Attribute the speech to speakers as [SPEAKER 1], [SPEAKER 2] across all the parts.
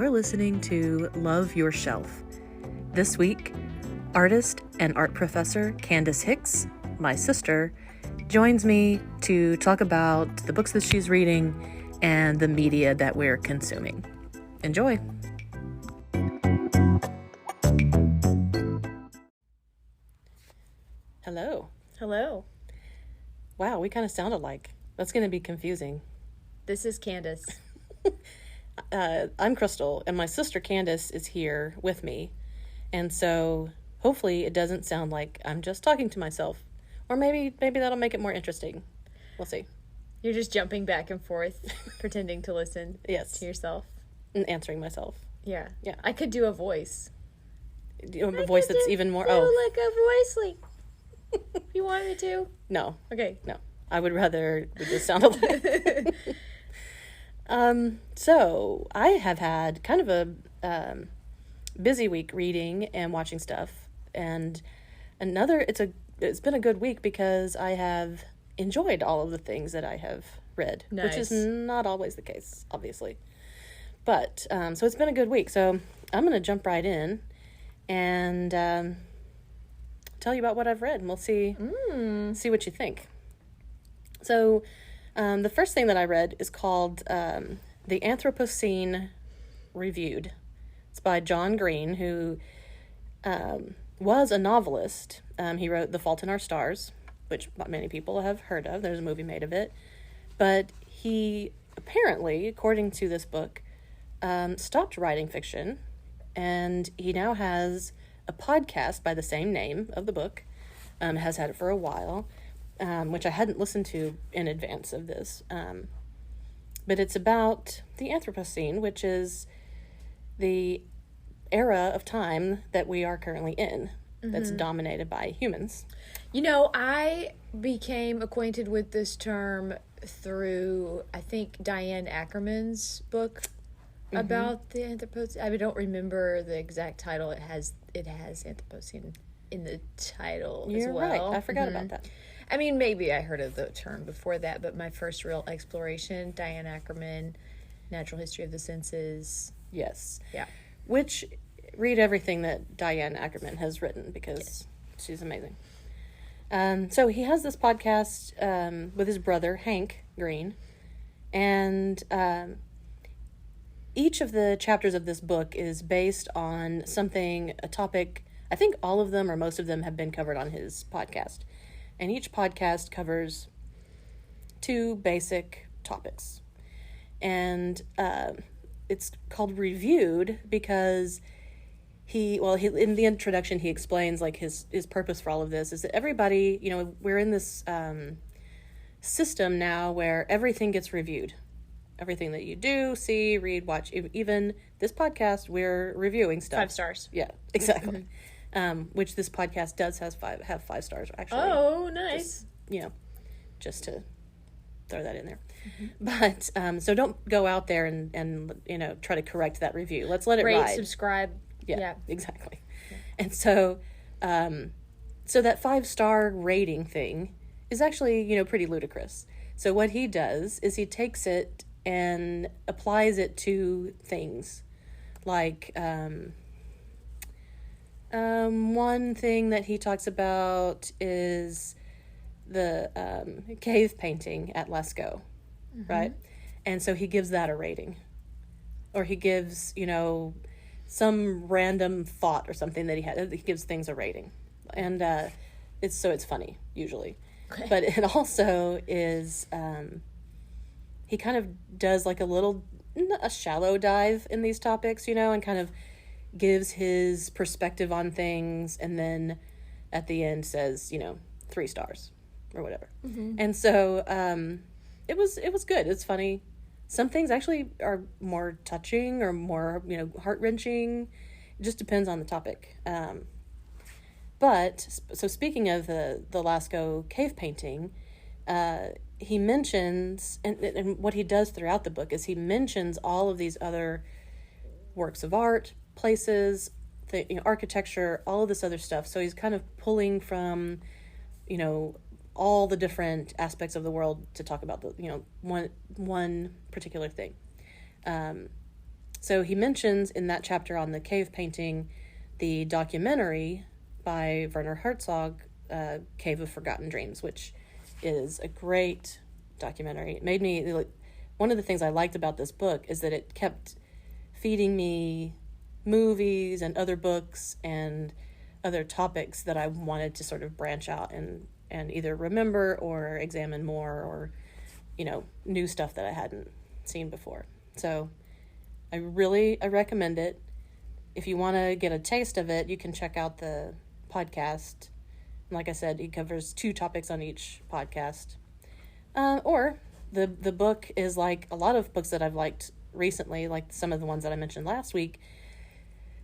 [SPEAKER 1] You're listening to Love Your Shelf. This week, artist and art professor Candace Hicks, my sister, joins me to talk about the books that she's reading and the media that we're consuming. Enjoy! Hello.
[SPEAKER 2] Hello.
[SPEAKER 1] Wow, we kind of sound alike. That's going to be confusing.
[SPEAKER 2] This is Candace.
[SPEAKER 1] I'm Crystal, and my sister Candace is here with me. And so hopefully it doesn't sound like I'm just talking to myself. Or maybe that'll make it more interesting. We'll see.
[SPEAKER 2] You're just jumping back and forth, pretending to listen
[SPEAKER 1] Yes.
[SPEAKER 2] to yourself.
[SPEAKER 1] And answering myself.
[SPEAKER 2] Yeah.
[SPEAKER 1] Yeah.
[SPEAKER 2] I could do a voice.
[SPEAKER 1] You know, a voice that's even more...
[SPEAKER 2] like a voice, like... You want me to?
[SPEAKER 1] No.
[SPEAKER 2] Okay.
[SPEAKER 1] No. I would rather we just sound alike. So I have had kind of a busy week reading and watching stuff, and it's been a good week because I have enjoyed all of the things that I have read, which is not always the case, obviously. But so it's been a good week. So I'm going to jump right in and tell you about what I've read, and we'll see what you think. So the first thing that I read is called The Anthropocene Reviewed. It's by John Green, who was a novelist. He wrote The Fault in Our Stars, which many people have heard of. There's a movie made of it. But he apparently, according to this book, stopped writing fiction, and he now has a podcast by the same name of the book, has had it for a while, which I hadn't listened to in advance of this. But it's about the Anthropocene, which is the era of time that we are currently in, that's dominated by humans.
[SPEAKER 2] You know, I became acquainted with this term through, I think, Diane Ackerman's book about the Anthropocene. I don't remember the exact title. It has Anthropocene in the title as well.
[SPEAKER 1] You're right. I forgot about that.
[SPEAKER 2] I mean, maybe I heard of the term before that, but my first real exploration, Diane Ackerman, Natural History of the Senses.
[SPEAKER 1] Yes.
[SPEAKER 2] Yeah.
[SPEAKER 1] Which, read everything that Diane Ackerman has written because she's amazing. So he has this podcast with his brother, Hank Green, and each of the chapters of this book is based on a topic. I think all of them or most of them have been covered on his podcast. And each podcast covers two basic topics. And it's called Reviewed because he in the introduction, he explains like his purpose for all of this is that everybody, we're in this system now where everything gets reviewed. Everything that you do, see, read, watch, even this podcast, we're reviewing stuff.
[SPEAKER 2] 5 stars.
[SPEAKER 1] Yeah, exactly. Which this podcast does have 5 stars, actually.
[SPEAKER 2] Oh, nice.
[SPEAKER 1] Just to throw that in there. But, so don't go out there and try to correct that review. Let's let it
[SPEAKER 2] rate,
[SPEAKER 1] ride.
[SPEAKER 2] Subscribe.
[SPEAKER 1] Yeah, exactly. Yeah. And so, so that 5-star rating thing is actually, pretty ludicrous. So what he does is he takes it and applies it to things like, one thing that he talks about is the cave painting at Lascaux, right? And so he gives that a rating. Or he gives, some random thought or something that he had. He gives things a rating. And it's funny, usually. Okay. But it also is, he kind of does like a shallow dive in these topics, and kind of gives his perspective on things, and then at the end says, 3 stars or whatever. And so it was good. It's funny. Some things actually are more touching or more, heart-wrenching. It just depends on the topic. But so speaking of the Lascaux cave painting, he mentions, and what he does throughout the book is he mentions all of these other works of art, places, architecture, all of this other stuff. So he's kind of pulling from, all the different aspects of the world to talk about the, one particular thing. So he mentions in that chapter on the cave painting the documentary by Werner Herzog, Cave of Forgotten Dreams, which is a great documentary. It made me, like, one of the things I liked about this book is that it kept feeding me movies and other books and other topics that I wanted to sort of branch out and either remember or examine more, or, you know, new stuff that I hadn't seen before. So I recommend it. If you want to get a taste of it, you can check out the podcast. Like I said, he covers 2 topics on each podcast. Or the book is like a lot of books that I've liked recently, like some of the ones that I mentioned last week,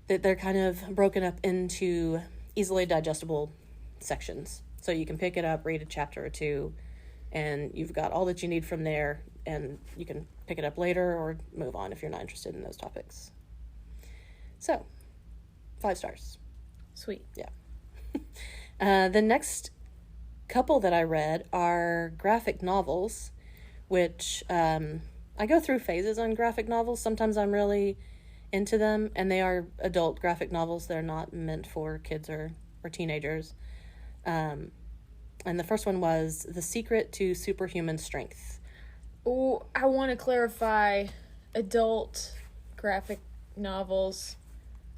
[SPEAKER 1] that they're kind of broken up into easily digestible sections. So you can pick it up, read a chapter or 2, and you've got all that you need from there, and you can pick it up later or move on if you're not interested in those topics. So, 5 stars.
[SPEAKER 2] Sweet.
[SPEAKER 1] Yeah. The next couple that I read are graphic novels, which I go through phases on graphic novels. Sometimes I'm really into them, and they are adult graphic novels. They're not meant for kids or teenagers. And the first one was The Secret to Superhuman Strength.
[SPEAKER 2] Oh, I want to clarify adult graphic novels.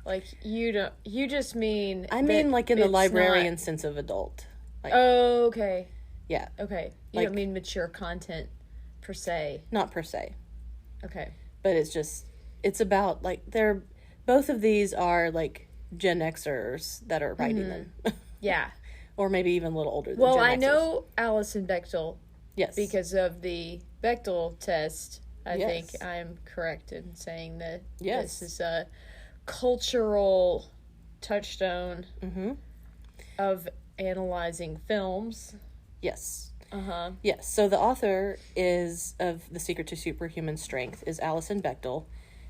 [SPEAKER 2] Like, you just mean...
[SPEAKER 1] I mean, like, in the librarian sense of adult. Like,
[SPEAKER 2] oh, okay.
[SPEAKER 1] Yeah.
[SPEAKER 2] Okay. You don't mean mature content per se.
[SPEAKER 1] Not per se.
[SPEAKER 2] Okay.
[SPEAKER 1] But it's about, like, both of these are, like, Gen Xers that are writing them.
[SPEAKER 2] Yeah.
[SPEAKER 1] Or maybe even a little older than
[SPEAKER 2] Well,
[SPEAKER 1] Gen Xers.
[SPEAKER 2] I know Alison Bechtel.
[SPEAKER 1] Yes.
[SPEAKER 2] Because of the Bechtel test. I
[SPEAKER 1] Yes.
[SPEAKER 2] think I'm correct in saying that
[SPEAKER 1] Yes.
[SPEAKER 2] this is a cultural touchstone of analyzing films.
[SPEAKER 1] Yes.
[SPEAKER 2] Uh-huh.
[SPEAKER 1] Yes. So the author of The Secret to Superhuman Strength is Alison Bechtel.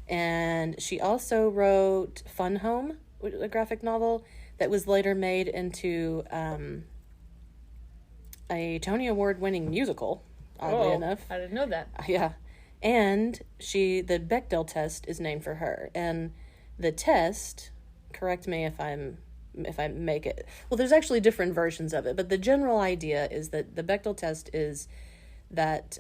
[SPEAKER 1] And she also wrote Fun Home, a graphic novel that was later made into a Tony Award-winning musical, oddly enough.
[SPEAKER 2] I didn't know that.
[SPEAKER 1] Yeah. And the Bechdel test is named for her. And the test, correct me if I make it... Well, there's actually different versions of it, but the general idea is that the Bechdel test is that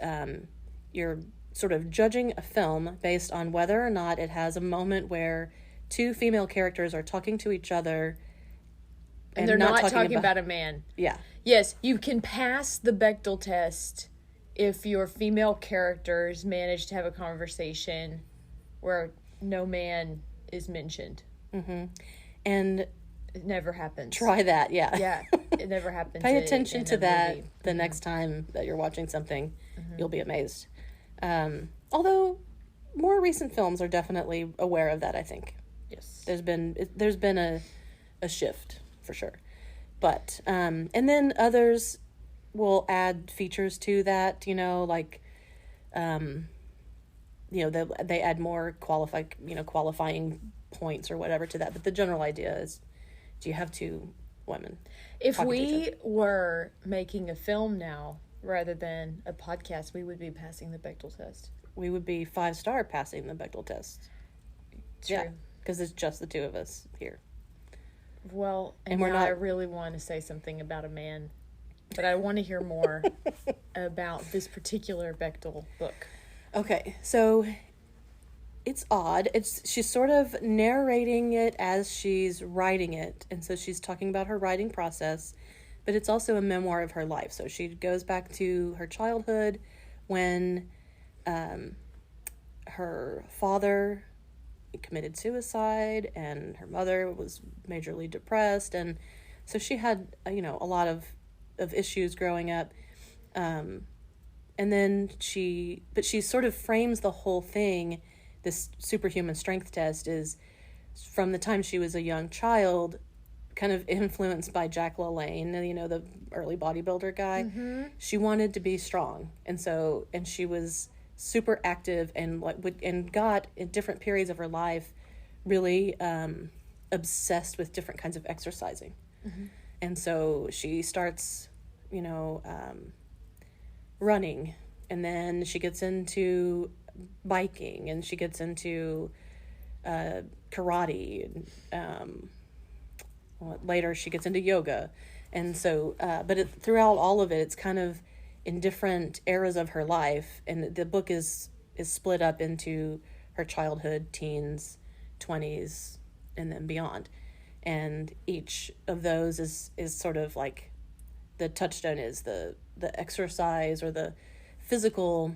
[SPEAKER 1] you're sort of judging a film based on whether or not it has a moment where 2 female characters are talking to each other
[SPEAKER 2] and they're not talking about a man.
[SPEAKER 1] Yeah.
[SPEAKER 2] Yes, you can pass the Bechdel test if your female characters manage to have a conversation where no man is mentioned.
[SPEAKER 1] Mm-hmm. And
[SPEAKER 2] it never happens.
[SPEAKER 1] Try that, yeah.
[SPEAKER 2] Yeah, it never happens.
[SPEAKER 1] Pay attention to that
[SPEAKER 2] movie.
[SPEAKER 1] the next time that you're watching something. You'll be amazed. Although more recent films are definitely aware of that, I think.
[SPEAKER 2] Yes.
[SPEAKER 1] There's been a shift for sure. But and then others will add features to that, like they add more qualifying points or whatever to that. But the general idea is, do you have 2 women?
[SPEAKER 2] If we were making a film now rather than a podcast, we would be passing the Bechdel test.
[SPEAKER 1] We would be 5-star passing the Bechdel test.
[SPEAKER 2] True.
[SPEAKER 1] Yeah, because it's just the 2 of us here.
[SPEAKER 2] Well,
[SPEAKER 1] and we're not...
[SPEAKER 2] I really want to say something about a man, but I want to hear more about this particular Bechdel book.
[SPEAKER 1] Okay, so it's odd. She's sort of narrating it as she's writing it, and so she's talking about her writing process, but it's also a memoir of her life. So she goes back to her childhood when her father committed suicide and her mother was majorly depressed, and so she had a lot of issues growing up, and then she sort of frames the whole thing. This superhuman strength test is from the time she was a young child, kind of influenced by Jack LaLanne, the early bodybuilder guy. She wanted to be strong, and she was super active and got in different periods of her life really obsessed with different kinds of exercising. And so she starts running, and then she gets into biking, and she gets into karate. Later, she gets into yoga. And so, but throughout all of it, it's kind of in different eras of her life. And the book is split up into her childhood, teens, 20s, and then beyond. And each of those is sort of like the touchstone is the exercise or the physical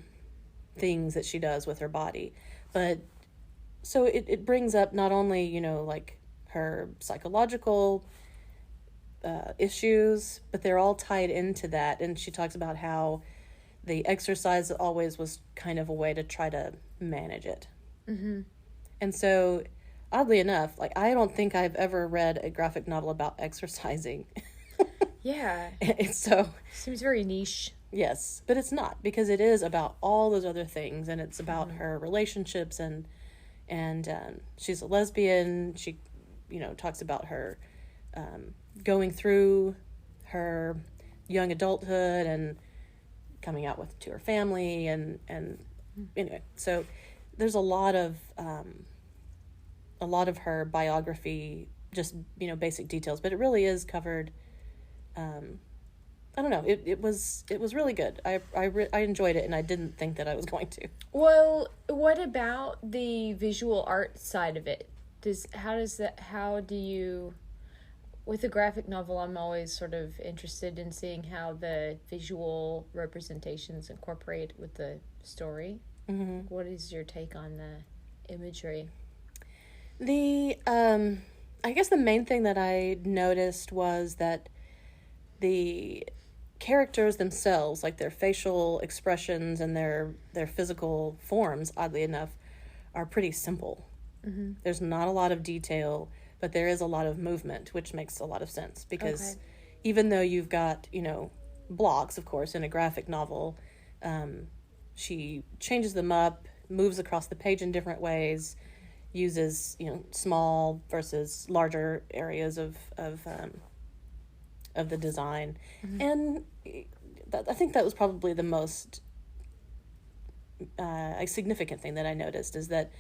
[SPEAKER 1] things that she does with her body. But so it brings up not only, you know, like her psychological issues, but they're all tied into that. And she talks about how the exercise always was kind of a way to try to manage it. Mm-hmm. And so, oddly enough, like, I don't think I've ever read a graphic novel about exercising.
[SPEAKER 2] Yeah.
[SPEAKER 1] It's so...
[SPEAKER 2] Seems very niche.
[SPEAKER 1] Yes, but it's not, because it is about all those other things, and it's about her relationships, and she's a lesbian. She, you know, talks about her going through her young adulthood and coming out to her family, and anyway, so there's a lot of her biography, just, you know, basic details, but it really is covered. I don't know. It was really good. I enjoyed it, and I didn't think that I was going to.
[SPEAKER 2] Well, what about the visual art side of it? How do you, with a graphic novel, I'm always sort of interested in seeing how the visual representations incorporate with the story. Mm-hmm. What is your take on the imagery?
[SPEAKER 1] I guess the main thing that I noticed was that the characters themselves, like their facial expressions and their physical forms, oddly enough, are pretty simple. Mm-hmm. There's not a lot of detail, but there is a lot of movement, which makes a lot of sense, because even though you've got, you know, blocks, of course, in a graphic novel, she changes them up, moves across the page in different ways, uses, you know, small versus larger areas of the design. Mm-hmm. And I think that was probably the most significant thing that I noticed, is that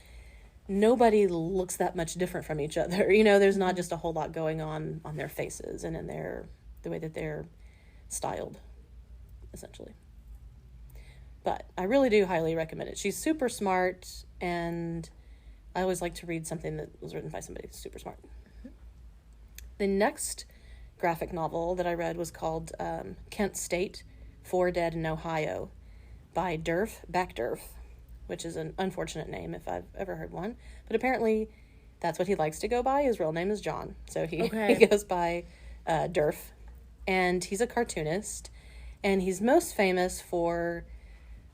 [SPEAKER 1] nobody looks that much different from each other. You know, there's not just a whole lot going on their faces and in the way that they're styled, essentially. But I really do highly recommend it. She's super smart, and I always like to read something that was written by somebody super smart. Mm-hmm. The next graphic novel that I read was called Kent State, 4 Dead in Ohio, by Derf Backderf, which is an unfortunate name if I've ever heard one. But apparently that's what he likes to go by. His real name is John. So he goes by Derf. And he's a cartoonist. And he's most famous for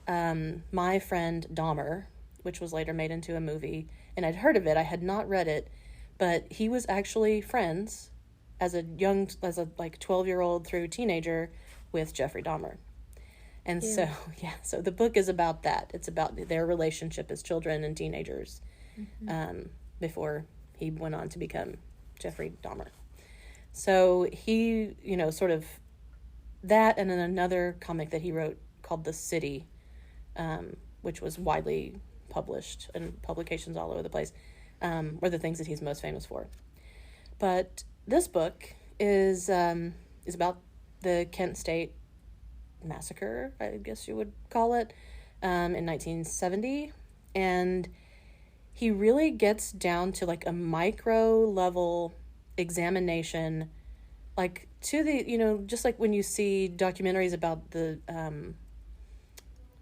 [SPEAKER 1] My Friend Dahmer, which was later made into a movie. And I'd heard of it. I had not read it. But he was actually friends as a 12-year-old through teenager with Jeffrey Dahmer. And so the book is about that. It's about their relationship as children and teenagers, before he went on to become Jeffrey Dahmer. So he, you know, sort of that, and then another comic that he wrote called The City, which was widely published in publications all over the place, were the things that he's most famous for. But this book is about the Kent State massacre, I guess you would call it, in 1970, and he really gets down to like a micro level examination, like to the, you know, just like when you see documentaries about the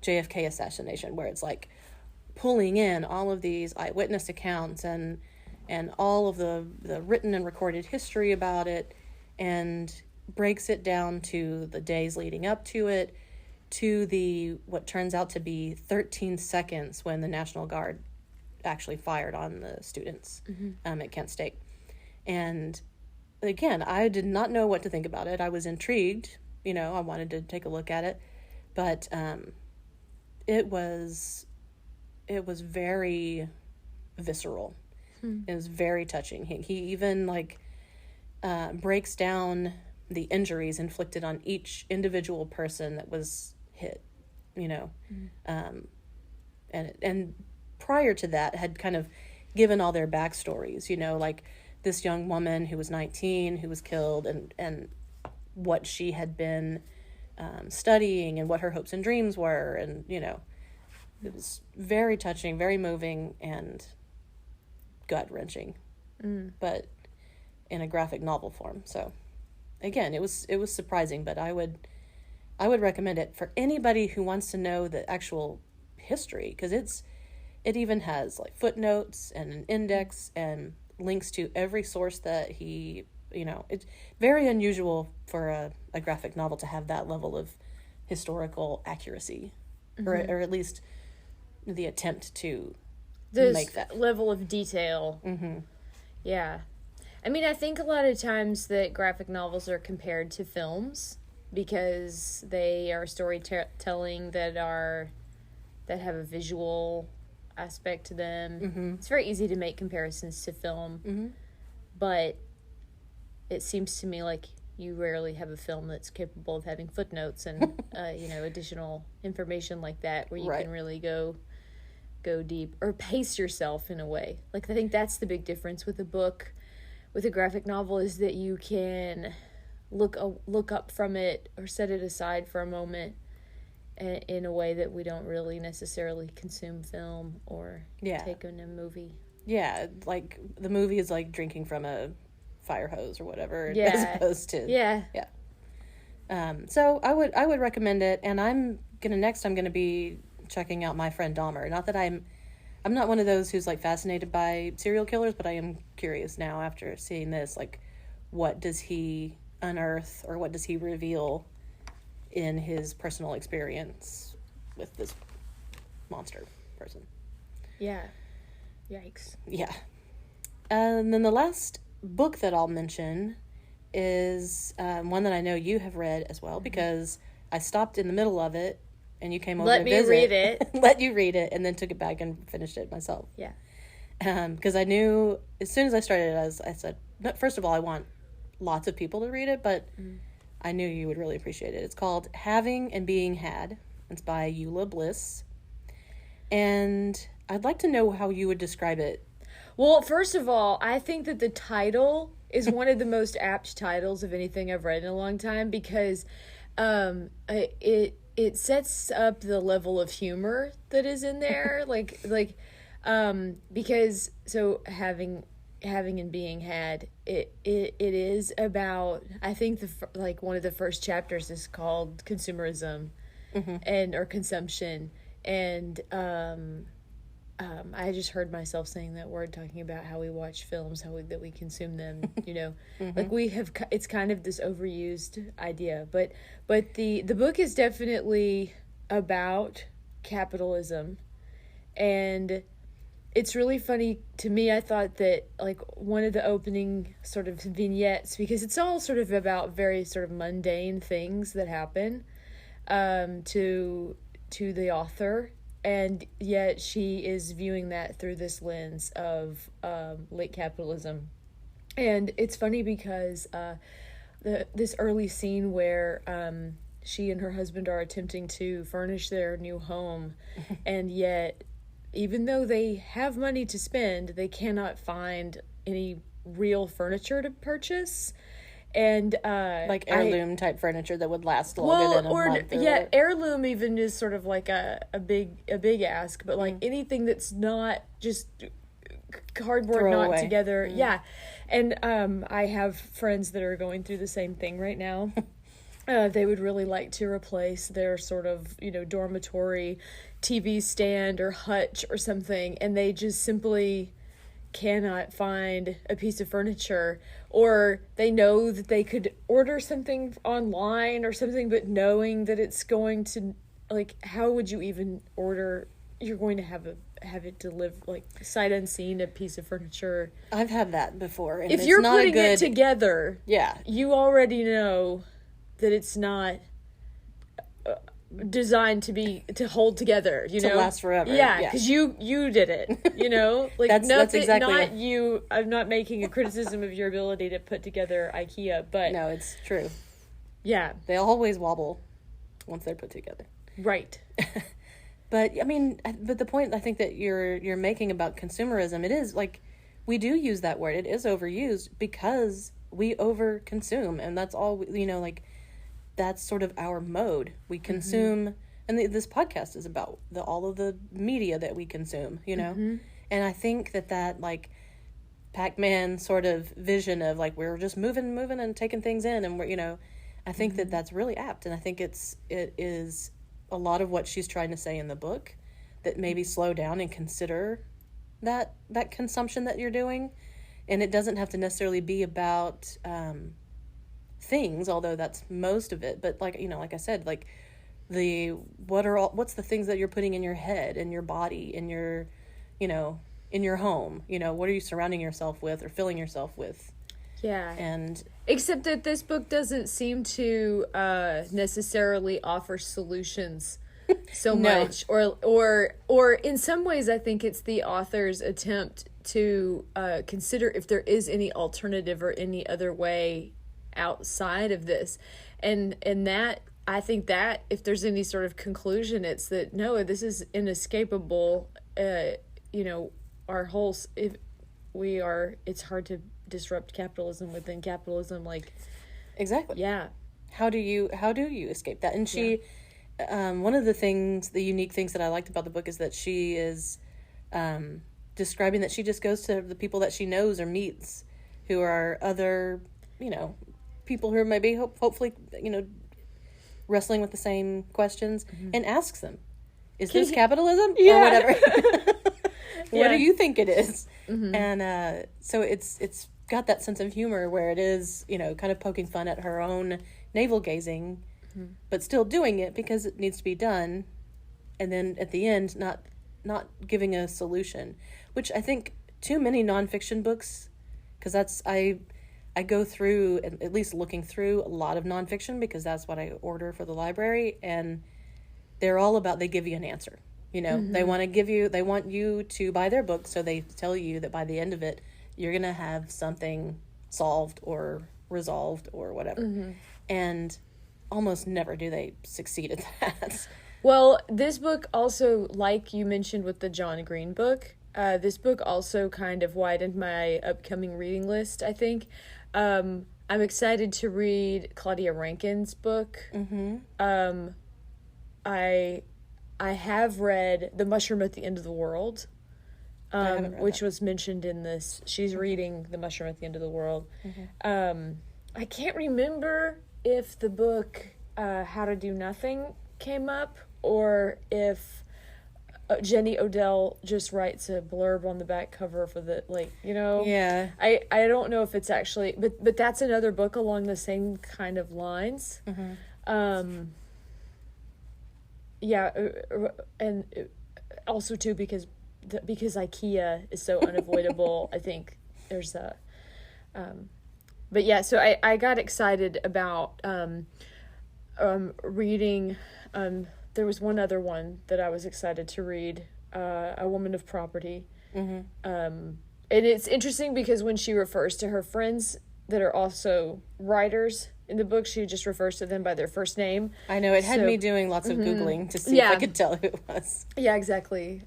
[SPEAKER 1] JFK assassination, where it's like pulling in all of these eyewitness accounts and all of the written and recorded history about it, and breaks it down to the days leading up to it, to the what turns out to be 13 seconds when the National Guard actually fired on the students at Kent State. And again, I did not know what to think about it. I was intrigued, you know, I wanted to take a look at it, but it was very visceral. It was very touching. He even like breaks down the injuries inflicted on each individual person that was hit, you know. And prior to that had kind of given all their backstories, like this young woman who was 19 who was killed, and what she had been studying and what her hopes and dreams were, and it was very touching, very moving, and gut-wrenching, but in a graphic novel form. So again, it was surprising, but I would recommend it for anybody who wants to know the actual history, because it even has like footnotes and an index and links to every source that he, it's very unusual for a graphic novel to have that level of historical accuracy, or at least the attempt to make that
[SPEAKER 2] level of detail. Yeah. I mean, I think a lot of times that graphic novels are compared to films because they are storytelling that have a visual aspect to them. It's very easy to make comparisons to film, but it seems to me like you rarely have a film that's capable of having footnotes and additional information like that, where you can really go deep or pace yourself in a way. Like, I think that's the big difference with a book. With a graphic novel is that you can look up from it or set it aside for a moment in a way that we don't really necessarily consume film or take in a movie.
[SPEAKER 1] Yeah, like the movie is like drinking from a fire hose or whatever, as opposed to so I would recommend it, and I'm gonna be checking out My Friend Dahmer. Not that I'm not one of those who's like fascinated by serial killers, but I am curious now after seeing this, like, what does he unearth or what does he reveal in his personal experience with this monster person.
[SPEAKER 2] Yeah. Yikes.
[SPEAKER 1] Yeah. And then the last book that I'll mention is one that I know you have read as well, because I stopped in the middle of it and you came over to visit.
[SPEAKER 2] Let me read it.
[SPEAKER 1] Let you read it, and then took it back and finished it myself.
[SPEAKER 2] Yeah.
[SPEAKER 1] Because I knew as soon as I started it, I said, first of all, I want lots of people to read it, but I knew you would really appreciate it. It's called Having and Being Had. It's by Eula Bliss. And I'd like to know how you would describe it.
[SPEAKER 2] Well, first of all, I think that the title is one of the most apt titles of anything I've read in a long time, because it sets up the level of humor that is in there, because so having and being had, it is about, I think one of the first chapters is called consumerism or consumption, and I just heard myself saying that word, talking about how we watch films, that we consume them, like we have, it's kind of this overused idea, but the book is definitely about capitalism, and it's really funny to me. I thought that, like, one of the opening sort of vignettes, because it's all sort of about very sort of mundane things that happen to the author, and yet she is viewing that through this lens of late capitalism. And it's funny because this early scene where she and her husband are attempting to furnish their new home, and yet, even though they have money to spend, they cannot find any real furniture to purchase. And
[SPEAKER 1] like heirloom type furniture that would last longer than a month.
[SPEAKER 2] Heirloom even is sort of like a big ask, but like anything that's not just cardboard knocked together. Yeah. And I have friends that are going through the same thing right now. They would really like to replace their sort of, dormitory TV stand or hutch or something, and they just simply cannot find a piece of furniture, or they know that they could order something online or something, but knowing that it's going to, like, how would you even order? You're going to have it delivered, like, sight unseen, a piece of furniture.
[SPEAKER 1] I've had that before. And
[SPEAKER 2] if you're putting it together, you already know that it's not designed to hold together, to
[SPEAKER 1] last forever.
[SPEAKER 2] Yeah, because you did it, like,
[SPEAKER 1] that's exactly
[SPEAKER 2] not you. I'm not making a criticism of your ability to put together IKEA, but
[SPEAKER 1] no, it's true.
[SPEAKER 2] Yeah,
[SPEAKER 1] they always wobble once they're put together.
[SPEAKER 2] Right.
[SPEAKER 1] But I mean, but the point I think that you're making about consumerism, it is like we do use that word. It is overused because we over consume, and that's all like that's sort of our mode. We consume, and this podcast is about all of the media that we consume. And I think that like Pac-Man sort of vision of like we're just moving and taking things in, and we're I think that that's really apt, and I think it is a lot of what she's trying to say in the book, that maybe slow down and consider that consumption that you're doing, and it doesn't have to necessarily be about things, although that's most of it. But like like I said, like what's the things that you're putting in your head, in your body, in your in your home, what are you surrounding yourself with or filling yourself with?
[SPEAKER 2] Yeah.
[SPEAKER 1] And
[SPEAKER 2] except that this book doesn't seem to necessarily offer solutions so much, or in some ways I think it's the author's attempt to consider if there is any alternative or any other way outside of this, and that I think that if there's any sort of conclusion, it's that no, this is inescapable. Our whole it's hard to disrupt capitalism within capitalism, like
[SPEAKER 1] exactly.
[SPEAKER 2] Yeah.
[SPEAKER 1] How do you escape that? And she one of the unique things that I liked about the book is that she is describing that she just goes to the people that she knows or meets who are other people who are maybe hopefully wrestling with the same questions, and asks them, is this capitalism or whatever? What do you think it is? And so it's got that sense of humor where it is kind of poking fun at her own navel gazing, but still doing it because it needs to be done, and then at the end not giving a solution, which I think too many nonfiction books, because that's I go through, at least looking through a lot of nonfiction because that's what I order for the library, and they're all about, they give you an answer. They want you to buy their book, so they tell you that by the end of it, you're going to have something solved or resolved or whatever. And almost never do they succeed at that.
[SPEAKER 2] Well, this book also, like you mentioned with the John Green book, this book also kind of widened my upcoming reading list, I think. I'm excited to read Claudia Rankine's book. I have read The Mushroom at the End of the World, which was mentioned in this. She's reading The Mushroom at the End of the World. I can't remember if the book How to Do Nothing came up, or if Jenny Odell just writes a blurb on the back cover for the,
[SPEAKER 1] Yeah.
[SPEAKER 2] I don't know if it's actually, but that's another book along the same kind of lines. Yeah, and also too because IKEA is so unavoidable. I think there's a, but yeah. So I got excited about reading. There was one other one that I was excited to read, A Woman of Property. And it's interesting because when she refers to her friends that are also writers in the book, she just refers to them by their first name.
[SPEAKER 1] I know, it had me doing lots of Googling to see if I could tell who it was.
[SPEAKER 2] Yeah, exactly.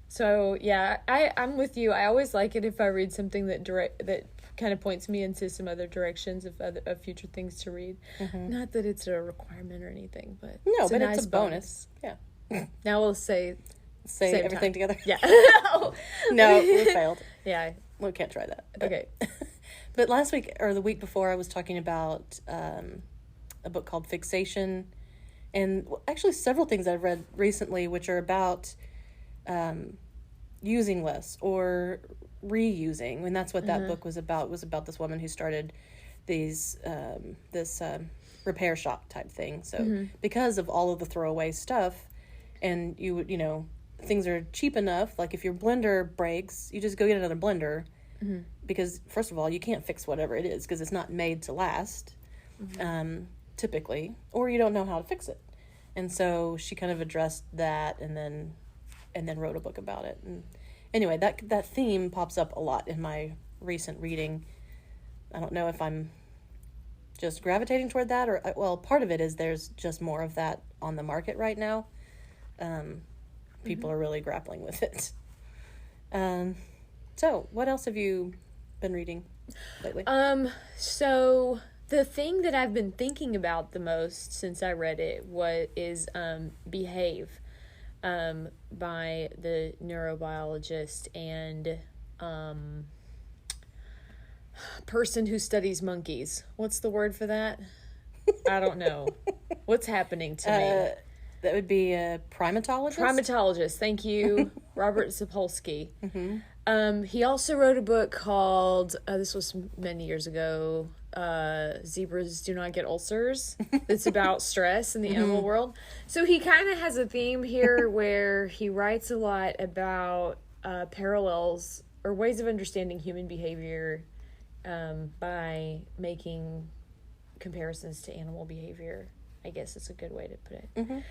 [SPEAKER 2] So yeah, I'm with you. I always like it if I read something that kind of points me into some other directions of future things to read. Not that it's a requirement or anything, but
[SPEAKER 1] no,
[SPEAKER 2] it's
[SPEAKER 1] but
[SPEAKER 2] nice
[SPEAKER 1] it's a bonus. Yeah.
[SPEAKER 2] Now we'll say
[SPEAKER 1] everything together.
[SPEAKER 2] Yeah.
[SPEAKER 1] No, we failed.
[SPEAKER 2] Yeah.
[SPEAKER 1] We can't try that.
[SPEAKER 2] Okay.
[SPEAKER 1] But last week or the week before, I was talking about a book called Fixation, and actually several things I've read recently which are about using less or reusing, and that's what that book was about. It was about this woman who started this repair shop type thing. So because of all of the throwaway stuff, and you would things are cheap enough, like if your blender breaks, you just go get another blender. Because first of all, you can't fix whatever it is because it's not made to last, typically, or you don't know how to fix it. And so she kind of addressed that, and then wrote a book about it. And anyway, that theme pops up a lot in my recent reading. I don't know if I'm just gravitating toward that, or part of it is there's just more of that on the market right now. people are really grappling with it. So what else have you been reading lately?
[SPEAKER 2] So the thing that I've been thinking about the most since I read it is Behave, by the neurobiologist and person who studies monkeys. What's the word for that? I don't know. What's happening to me?
[SPEAKER 1] That would be a primatologist?
[SPEAKER 2] Primatologist, thank you. Robert Sapolsky. He also wrote a book called, this was many years ago, Zebras Do Not Get Ulcers. It's about stress in the animal world. So he kind of has a theme here where he writes a lot about parallels or ways of understanding human behavior by making comparisons to animal behavior. I guess it's a good way to put it.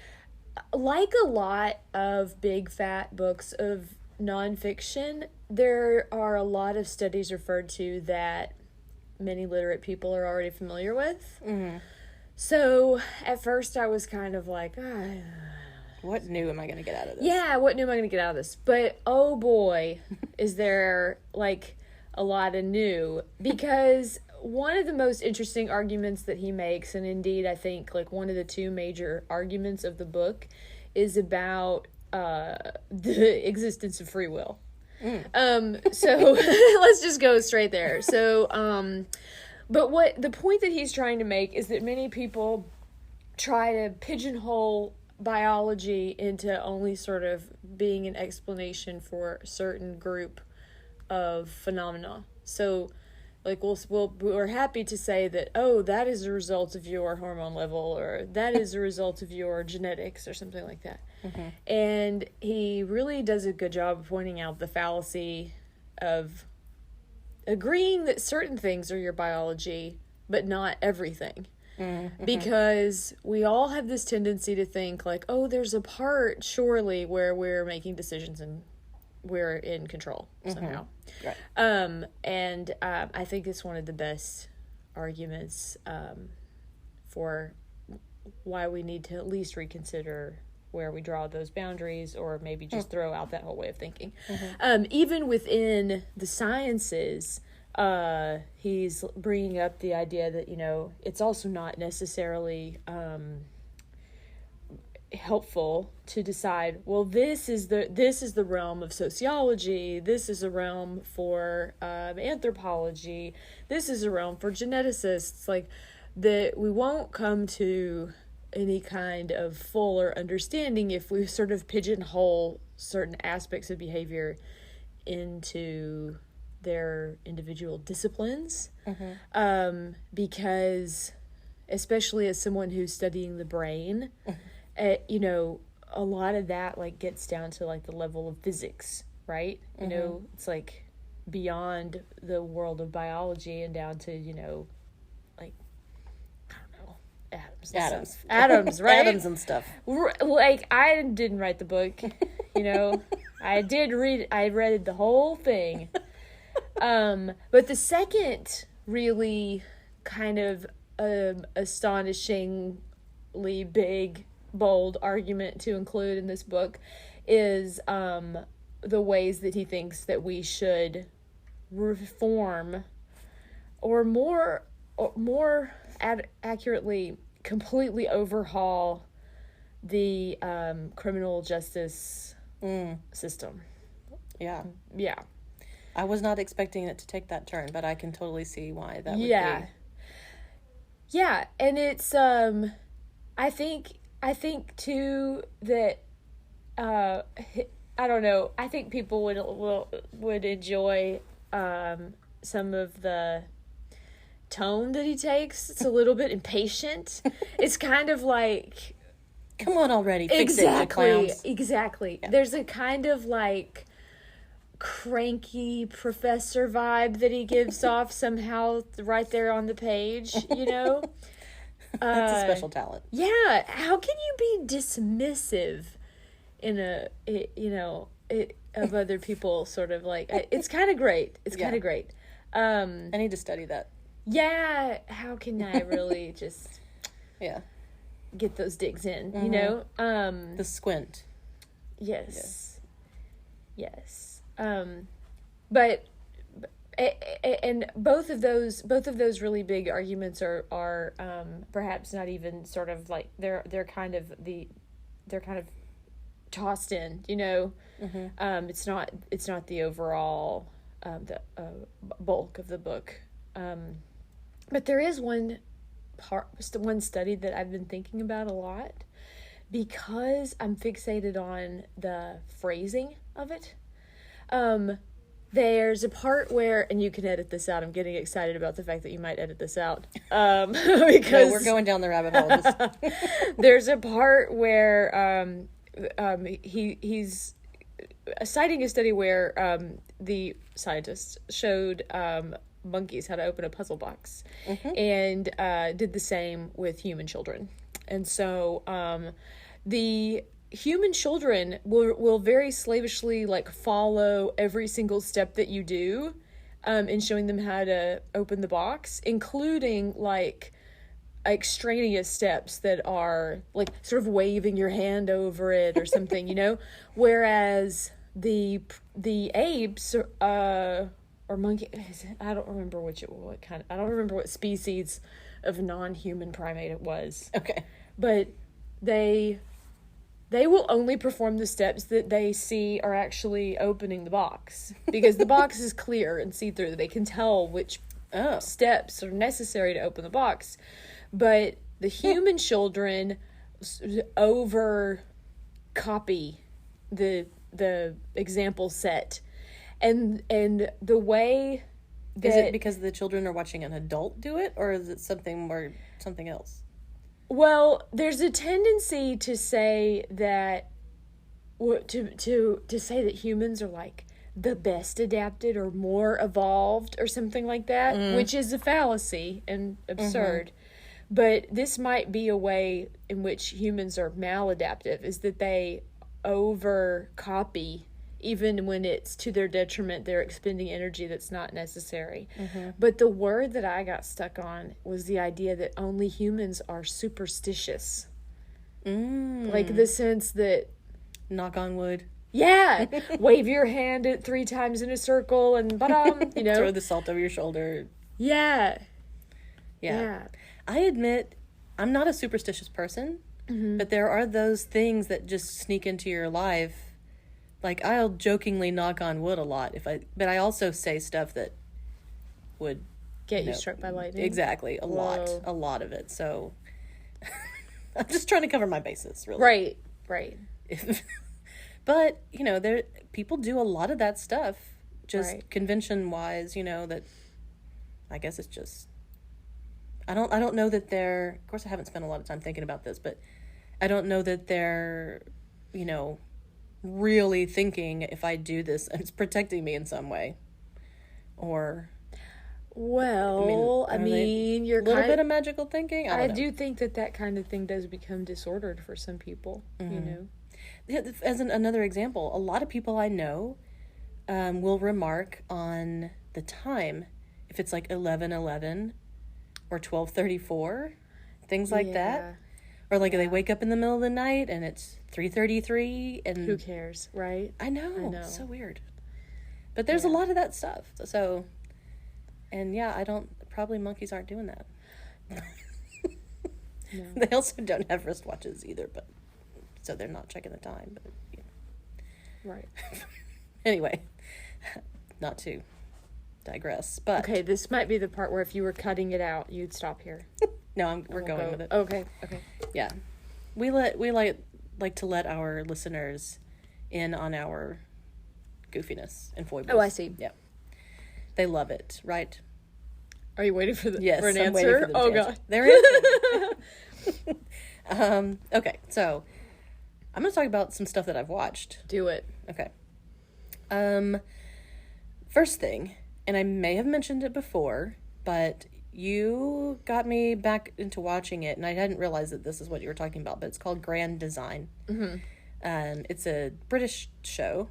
[SPEAKER 2] Like a lot of big fat books of nonfiction, there are a lot of studies referred to that many literate people are already familiar with. So at first I was kind of like,
[SPEAKER 1] what new am I going to get out of this?
[SPEAKER 2] Yeah, what new am I going to get out of this? But oh boy, is there like a lot of new, because one of the most interesting arguments that he makes, and indeed I think like one of the two major arguments of the book, is about the existence of free will. So let's just go straight there. So, but what the point that he's trying to make is that many people try to pigeonhole biology into only sort of being an explanation for a certain group of phenomena. So like we're happy to say that, oh, that is a result of your hormone level, or that is a result of your genetics, or something like that. And he really does a good job of pointing out the fallacy of agreeing that certain things are your biology, but not everything. Because we all have this tendency to think like, oh, there's a part surely where we're making decisions and we're in control somehow.
[SPEAKER 1] Right.
[SPEAKER 2] And I think it's one of the best arguments for why we need to at least reconsider where we draw those boundaries, or maybe just throw out that whole way of thinking. Even within the sciences, he's bringing up the idea that, you know, it's also not necessarily helpful to decide, well, this is the realm of sociology, this is a realm for anthropology, this is a realm for geneticists. Like, that we won't come to any kind of fuller understanding if we sort of pigeonhole certain aspects of behavior into their individual disciplines. Because especially as someone who's studying the brain, you know, a lot of that like gets down to like the level of physics, right? You know, it's like beyond the world of biology and down to, you know, like, I don't know, atoms, right?
[SPEAKER 1] Atoms and stuff.
[SPEAKER 2] Like, I didn't write the book, you know. I read the whole thing. But the second really kind of astonishingly big, bold argument to include in this book is the ways that he thinks that we should reform, or more accurately, completely overhaul the criminal justice system.
[SPEAKER 1] Yeah.
[SPEAKER 2] I
[SPEAKER 1] was not expecting it to take that turn, but I can totally see why that would be.
[SPEAKER 2] Yeah, and it's I think too that I don't know. I think people would enjoy some of the tone that he takes. It's a little bit impatient. It's kind of like,
[SPEAKER 1] come on already, fix it, you clowns.
[SPEAKER 2] Exactly.
[SPEAKER 1] Yeah.
[SPEAKER 2] There's a kind of like cranky professor vibe that he gives off somehow right there on the page, you know?
[SPEAKER 1] That's a special talent.
[SPEAKER 2] Yeah. How can you be dismissive of other people, sort of like, it's kind of great. It's kind of great.
[SPEAKER 1] I need to study that.
[SPEAKER 2] Yeah. How can I really just
[SPEAKER 1] get
[SPEAKER 2] those digs in, you know?
[SPEAKER 1] The squint.
[SPEAKER 2] Yes. Yes. But and both of those really big arguments are perhaps not even sort of like they're kind of tossed in, you know. It's not the overall the bulk of the book, but there is one study that I've been thinking about a lot because I'm fixated on the phrasing of it. There's a part where, and you can edit this out. I'm getting excited about the fact that you might edit this out. Because
[SPEAKER 1] no, we're going down the rabbit hole.
[SPEAKER 2] There's a part where he's citing a study where the scientists showed monkeys how to open a puzzle box, and did the same with human children. And so the human children will very slavishly like follow every single step that you do in showing them how to open the box, including like extraneous steps that are like sort of waving your hand over it or something, you know, whereas the apes or monkey, I don't remember I don't remember what species of non-human primate it was.
[SPEAKER 1] Okay.
[SPEAKER 2] But they will only perform the steps that they see are actually opening the box, because the box is clear and see-through. They can tell which steps are necessary to open the box. But the human children over copy the example set, and the way that,
[SPEAKER 1] is it because the children are watching an adult do it, or is it something else?
[SPEAKER 2] Well, there's a tendency to say that to say that humans are like the best adapted or more evolved or something like that, which is a fallacy and absurd. But this might be a way in which humans are maladaptive, is that they over copy, even when it's to their detriment. They're expending energy that's not necessary. But the word that I got stuck on was the idea that only humans are superstitious. Like the sense that,
[SPEAKER 1] knock on wood.
[SPEAKER 2] Yeah, wave your hand at 3 times in a circle and you know,
[SPEAKER 1] throw the salt over your shoulder.
[SPEAKER 2] Yeah.
[SPEAKER 1] I admit I'm not a superstitious person, but there are those things that just sneak into your life. Like, I'll jokingly knock on wood a lot but I also say stuff that would
[SPEAKER 2] get you struck by lightning.
[SPEAKER 1] Exactly, a lot of it. So I'm just trying to cover my bases, really.
[SPEAKER 2] Right.
[SPEAKER 1] But, you know, people do a lot of that stuff, just convention-wise, you know, that I guess it's just, I don't know that they're, of course I haven't spent a lot of time thinking about this, but I don't know that they're, you know, really thinking, if I do this, it's protecting me in some way. Or,
[SPEAKER 2] well, I mean you're
[SPEAKER 1] a little bit of magical thinking. I
[SPEAKER 2] do think that kind of thing does become disordered for some people, you know.
[SPEAKER 1] As another example, a lot of people I know will remark on the time, if it's like 11:11 or 12:34, things like that. Or like they wake up in the middle of the night and it's 3:33, and
[SPEAKER 2] who cares, right?
[SPEAKER 1] I know. It's so weird. But there's a lot of that stuff. So, and probably monkeys aren't doing that.
[SPEAKER 2] No.
[SPEAKER 1] They also don't have wristwatches either, but so they're not checking the time. But
[SPEAKER 2] right.
[SPEAKER 1] Anyway, not to digress, but
[SPEAKER 2] okay, this might be the part where if you were cutting it out, you'd stop here.
[SPEAKER 1] No, we're going with it.
[SPEAKER 2] Okay.
[SPEAKER 1] Yeah, we like to let our listeners in on our goofiness and foibles.
[SPEAKER 2] Oh, I see.
[SPEAKER 1] Yeah, they love it, right?
[SPEAKER 2] Are you waiting for
[SPEAKER 1] yes,
[SPEAKER 2] for an
[SPEAKER 1] I'm
[SPEAKER 2] answer?
[SPEAKER 1] waiting for them to
[SPEAKER 2] God,
[SPEAKER 1] answer. They're answering. Okay, so I'm going to talk about some stuff that I've watched.
[SPEAKER 2] Do it.
[SPEAKER 1] Okay. First thing, and I may have mentioned it before, but you got me back into watching it, and I hadn't realized that this is what you were talking about, but it's called Grand Design. It's a British show,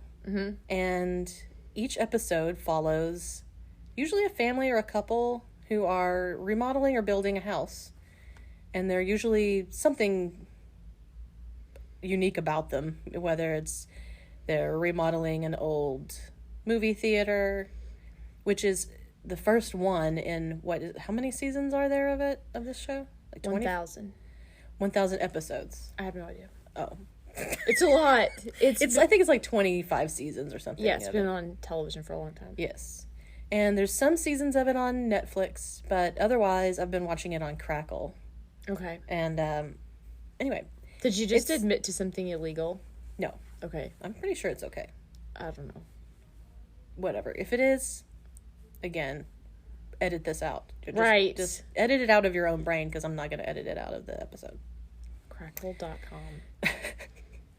[SPEAKER 1] and each episode follows usually a family or a couple who are remodeling or building a house, and they're usually something unique about them, whether it's They're remodeling an old movie theater, which is the first one in how many seasons are there of this show? Like
[SPEAKER 2] 1,000.
[SPEAKER 1] 1,000 episodes.
[SPEAKER 2] I have no idea.
[SPEAKER 1] Oh.
[SPEAKER 2] It's a lot.
[SPEAKER 1] I think it's like 25 seasons or something.
[SPEAKER 2] Yeah, it's been on television for a long time.
[SPEAKER 1] Yes. And there's some seasons of it on Netflix, but otherwise I've been watching it on Crackle.
[SPEAKER 2] Okay.
[SPEAKER 1] And anyway.
[SPEAKER 2] Did you just admit to something illegal?
[SPEAKER 1] No.
[SPEAKER 2] Okay.
[SPEAKER 1] I'm pretty sure it's okay.
[SPEAKER 2] I don't know.
[SPEAKER 1] Whatever. If it is, again, edit this out. Just edit it out of your own brain, because I'm not going to edit it out of the episode.
[SPEAKER 2] Crackle.com.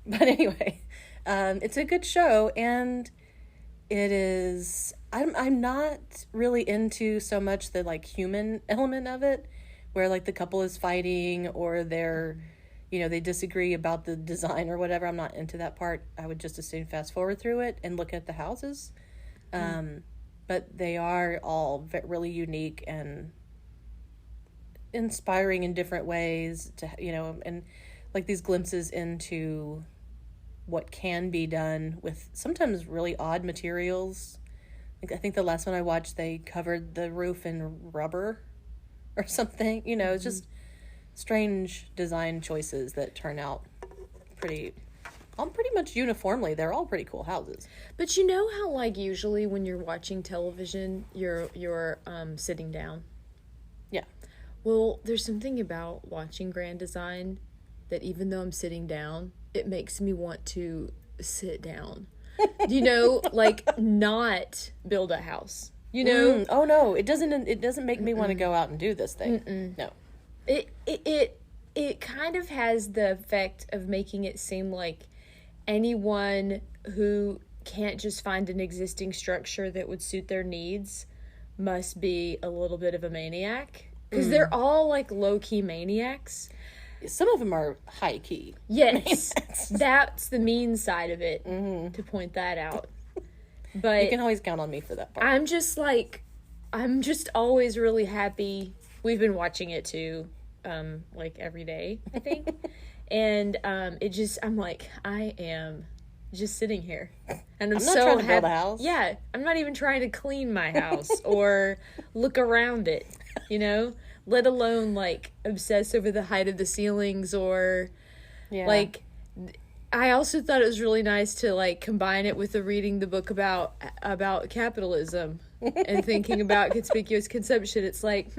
[SPEAKER 1] But anyway, it's a good show, and it is... I'm not really into so much the, like, human element of it, where, like, the couple is fighting, or they're... they disagree about the design or whatever. I'm not into that part. I would just as soon fast forward through it and look at the houses. But they are all really unique and inspiring in different ways to, and like these glimpses into what can be done with sometimes really odd materials. Like, I think the last one I watched, they covered the roof in rubber or something. It's just strange design choices that turn out pretty much uniformly. They're all pretty cool houses.
[SPEAKER 2] But you know how, like, usually when you're watching television, you're sitting down?
[SPEAKER 1] Yeah.
[SPEAKER 2] Well, there's something about watching grand design that even though I'm sitting down, it makes me want to sit down. Like, not build a house.
[SPEAKER 1] Oh no, it doesn't make me want to go out and do this thing. No.
[SPEAKER 2] It kind of has the effect of making it seem like anyone who can't just find an existing structure that would suit their needs must be a little bit of a maniac. Because they're all, like, low-key maniacs.
[SPEAKER 1] Some of them are high-key.
[SPEAKER 2] Yes. That's the mean side of it, to point that out. But
[SPEAKER 1] you can always count on me for that part.
[SPEAKER 2] I'm just always really happy. We've been watching it, too, like, every day, I think. And I'm like, I am just sitting here. And I'm
[SPEAKER 1] not
[SPEAKER 2] so
[SPEAKER 1] trying to build a house.
[SPEAKER 2] Yeah, I'm not even trying to clean my house or look around it, let alone, like, obsess over the height of the ceilings or, like, I also thought it was really nice to, like, combine it with reading the book about capitalism and thinking about conspicuous consumption. It's like,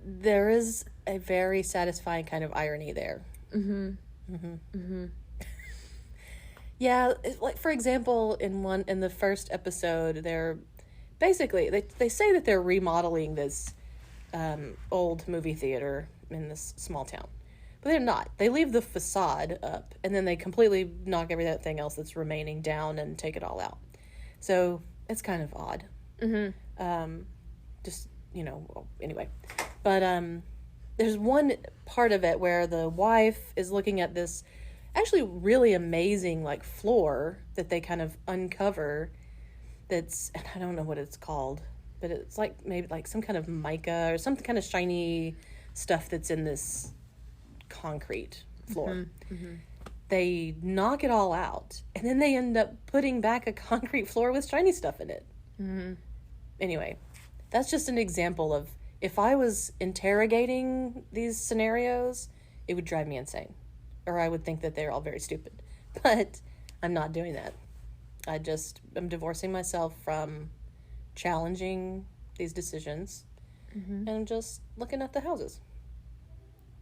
[SPEAKER 1] There is a very satisfying kind of irony there. Yeah, like, for example, in the first episode, they're basically they say that they're remodeling this old movie theater in this small town, but they're not. They leave the facade up, and then they completely knock everything else that's remaining down and take it all out. So it's kind of odd. Just anyway, but there's one part of it where the wife is looking at this actually really amazing, like, floor that they kind of uncover. And I don't know what it's called, but it's like maybe like some kind of mica or some kind of shiny stuff that's in this concrete floor. They knock it all out, and then they end up putting back a concrete floor with shiny stuff in it. Anyway, that's just an example of, if I was interrogating these scenarios, it would drive me insane. Or I would think that they're all very stupid. But I'm not doing that. I'm divorcing myself from challenging these decisions. And I'm just looking at the houses.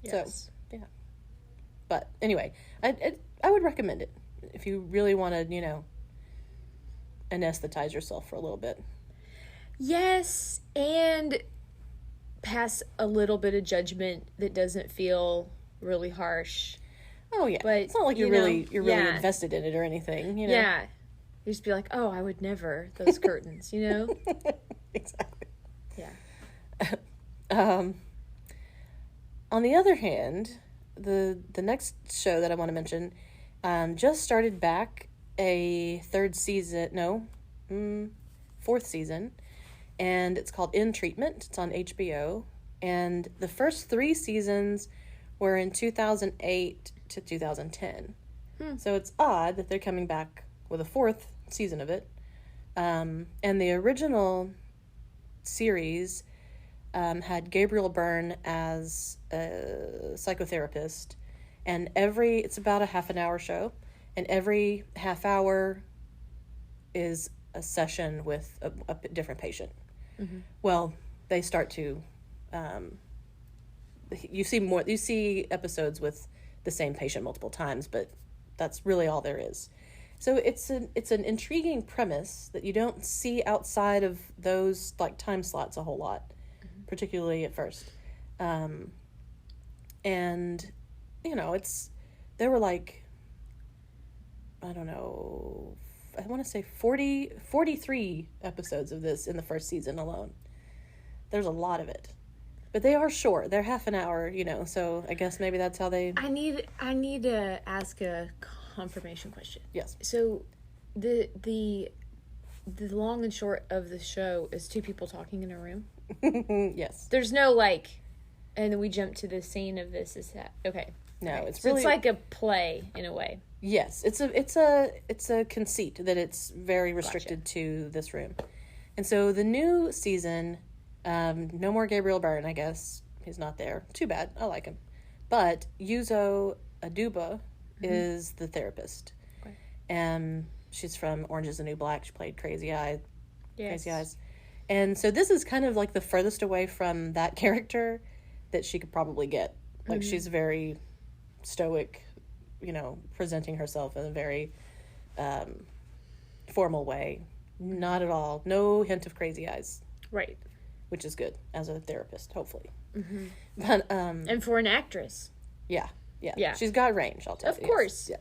[SPEAKER 2] yes.
[SPEAKER 1] So, yeah. But anyway, I would recommend it if you really want to, anesthetize yourself for a little bit.
[SPEAKER 2] Yes, and pass a little bit of judgment that doesn't feel really harsh.
[SPEAKER 1] Oh yeah,
[SPEAKER 2] But,
[SPEAKER 1] it's not like you're really invested in it or anything.
[SPEAKER 2] Yeah, you just be like, oh, I would never, those curtains.
[SPEAKER 1] Exactly.
[SPEAKER 2] Yeah.
[SPEAKER 1] On the other hand, the next show that I want to mention just started back a fourth season, and it's called In Treatment. It's on HBO, and the first 3 seasons were in 2008 to 2010. So it's odd that they're coming back with a 4th season of it. And the original series had Gabriel Byrne as a psychotherapist, and it's about a half an hour show, and every half hour is a session with a different patient. Well, they start to you see episodes with the same patient multiple times, but that's really all there is. So it's an intriguing premise that you don't see outside of those like time slots a whole lot, particularly at first. And there were like, I don't know, I want to say 43 episodes of this in the first season alone. There's a lot of it. But they are short. They're half an hour, so I guess maybe that's how they...
[SPEAKER 2] I need to ask a confirmation question.
[SPEAKER 1] Yes.
[SPEAKER 2] So the long and short of the show is 2 people talking in a room?
[SPEAKER 1] Yes.
[SPEAKER 2] There's no and then we jump to the scene of this is that okay.
[SPEAKER 1] No,
[SPEAKER 2] okay.
[SPEAKER 1] it's
[SPEAKER 2] so
[SPEAKER 1] really...
[SPEAKER 2] it's like a play in a way.
[SPEAKER 1] Yes, it's a conceit that it's very restricted to this room. And so the new season, no more Gabriel Byrne, I guess. He's not there. Too bad. I like him. But Yuzo Aduba is the therapist.
[SPEAKER 2] Okay.
[SPEAKER 1] And she's from Orange is the New Black. She played Crazy Eyes.
[SPEAKER 2] Yes.
[SPEAKER 1] Crazy Eyes. And so this is kind of like the furthest away from that character that she could probably get. Like, she's very stoic, presenting herself in a very formal way. Not at all. No hint of Crazy Eyes.
[SPEAKER 2] Right.
[SPEAKER 1] Which is good as a therapist, hopefully.
[SPEAKER 2] But and for an actress.
[SPEAKER 1] Yeah.
[SPEAKER 2] Yeah.
[SPEAKER 1] She's got range, I'll tell you.
[SPEAKER 2] Of course.
[SPEAKER 1] Yes.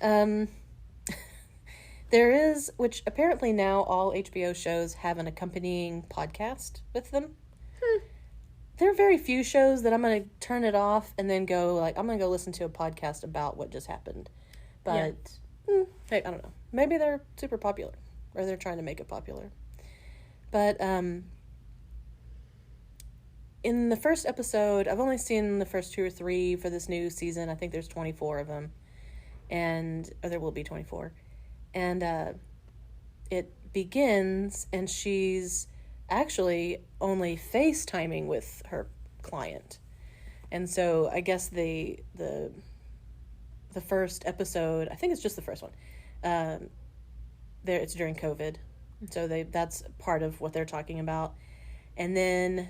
[SPEAKER 1] Yeah. There is, which apparently now all HBO shows have an accompanying podcast with them. There are very few shows that I'm going to turn it off and then go, I'm going to go listen to a podcast about what just happened. But, hey, I don't know. Maybe they're super popular, or they're trying to make it popular. But, in the first episode, I've only seen the first 2 or 3 for this new season. I think there's 24 of them. Or there will be 24. And it begins, and she's actually only FaceTiming with her client. And so I guess the first episode, I think it's just the first one, it's during COVID. So that's part of what they're talking about. And then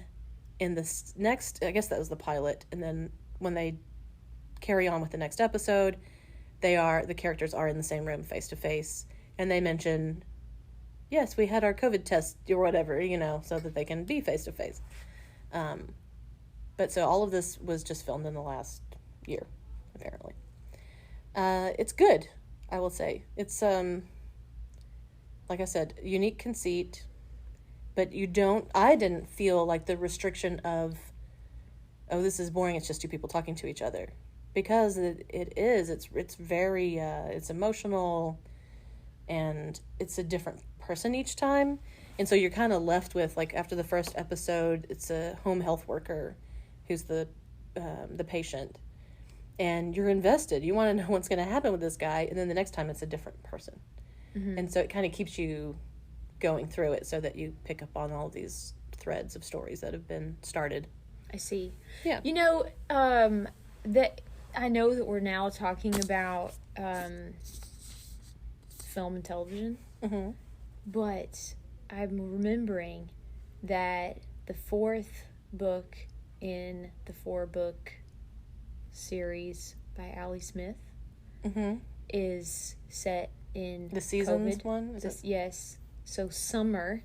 [SPEAKER 1] in the next, I guess that was the pilot, and then when they carry on with the next episode, the characters are in the same room face to face, and they mention, yes, we had our COVID test or whatever, so that they can be face to face. But so all of this was just filmed in the last year, apparently. It's good, I will say. It's like I said, unique conceit, but I didn't feel like the restriction of, oh, this is boring, it's just 2 people talking to each other. Because it's very, it's emotional, and it's a different person each time. And so you're kind of left with, after the first episode, it's a home health worker who's the patient. And you're invested. You want to know what's going to happen with this guy. And then the next time it's a different person. And so it kind of keeps you going through it so that you pick up on all these threads of stories that have been started.
[SPEAKER 2] I see.
[SPEAKER 1] Yeah.
[SPEAKER 2] That I know that we're now talking about film and television, but I'm remembering that the 4th book in the 4-book series by Ali Smith is set in
[SPEAKER 1] the seasons
[SPEAKER 2] COVID.
[SPEAKER 1] one?
[SPEAKER 2] Yes. So summer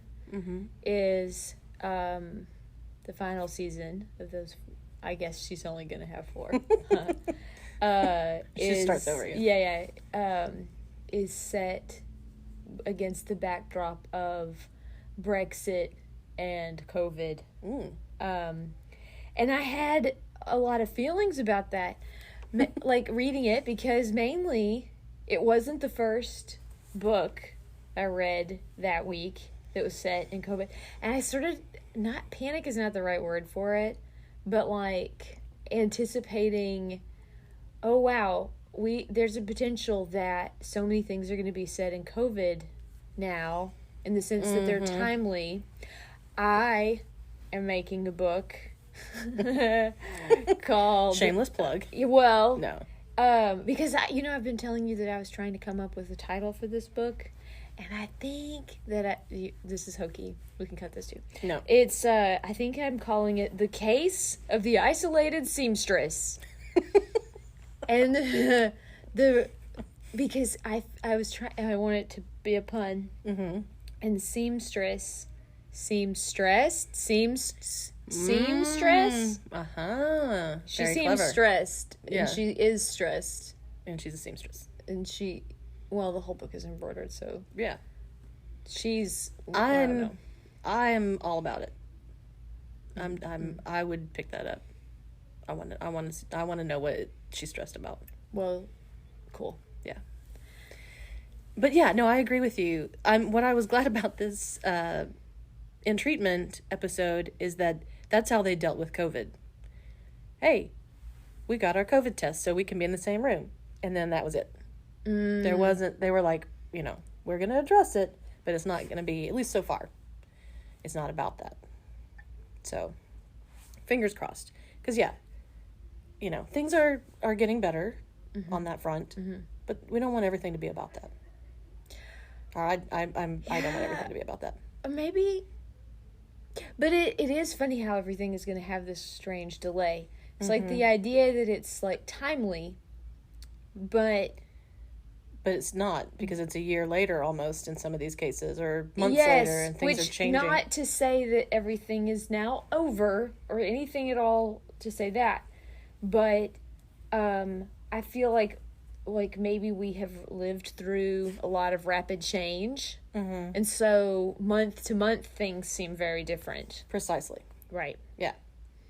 [SPEAKER 2] is the final season of those. I guess she's only going to have 4.
[SPEAKER 1] She starts over again.
[SPEAKER 2] Yeah. Is set against the backdrop of Brexit and COVID. And I had a lot of feelings about that, reading it, because mainly it wasn't the first book I read that week that was set in COVID. And I started, panic is not the right word for it, but anticipating, oh wow, there's a potential that so many things are going to be said in COVID now, in the sense that they're timely. I am making a book called
[SPEAKER 1] Shameless plug.
[SPEAKER 2] Well,
[SPEAKER 1] No.
[SPEAKER 2] because I've been telling you that I was trying to come up with a title for this book, and I think that this is hokey. We can cut this too.
[SPEAKER 1] No.
[SPEAKER 2] It's I think I'm calling it The Case of the Isolated Seamstress. And because I was trying, I want it to be a pun.
[SPEAKER 1] Mm-hmm.
[SPEAKER 2] And seamstress, seamstress.
[SPEAKER 1] Uh-huh.
[SPEAKER 2] She
[SPEAKER 1] Very
[SPEAKER 2] seems
[SPEAKER 1] clever.
[SPEAKER 2] stressed,
[SPEAKER 1] Yeah.
[SPEAKER 2] and she is stressed,
[SPEAKER 1] And she's a seamstress.
[SPEAKER 2] and the whole book is embroidered, so
[SPEAKER 1] Yeah.
[SPEAKER 2] she's. I don't know.
[SPEAKER 1] I'm all about it. I would pick that up. I want to know what she's stressed about.
[SPEAKER 2] Well, cool.
[SPEAKER 1] Yeah. But yeah, no, I agree with you. What I was glad about this in treatment episode is that that's how they dealt with COVID. Hey, we got our COVID test so we can be in the same room. And then that was it. There wasn't, they were like, we're going to address it, but it's not going to be, at least so far, it's not about that. So, fingers crossed. Because, yeah, things are getting better on that front, but we don't want everything to be about that. Or I don't want everything to be about that.
[SPEAKER 2] Maybe. But it is funny how everything is going to have this strange delay. It's like the idea that it's like timely, but
[SPEAKER 1] it's not, because it's a year later almost in some of these cases, or months later, and things are changing.
[SPEAKER 2] Not to say that everything is now over or anything at all to say that, but I feel like maybe we have lived through a lot of rapid change, and so month to month things seem very different.
[SPEAKER 1] Precisely.
[SPEAKER 2] Right.
[SPEAKER 1] Yeah.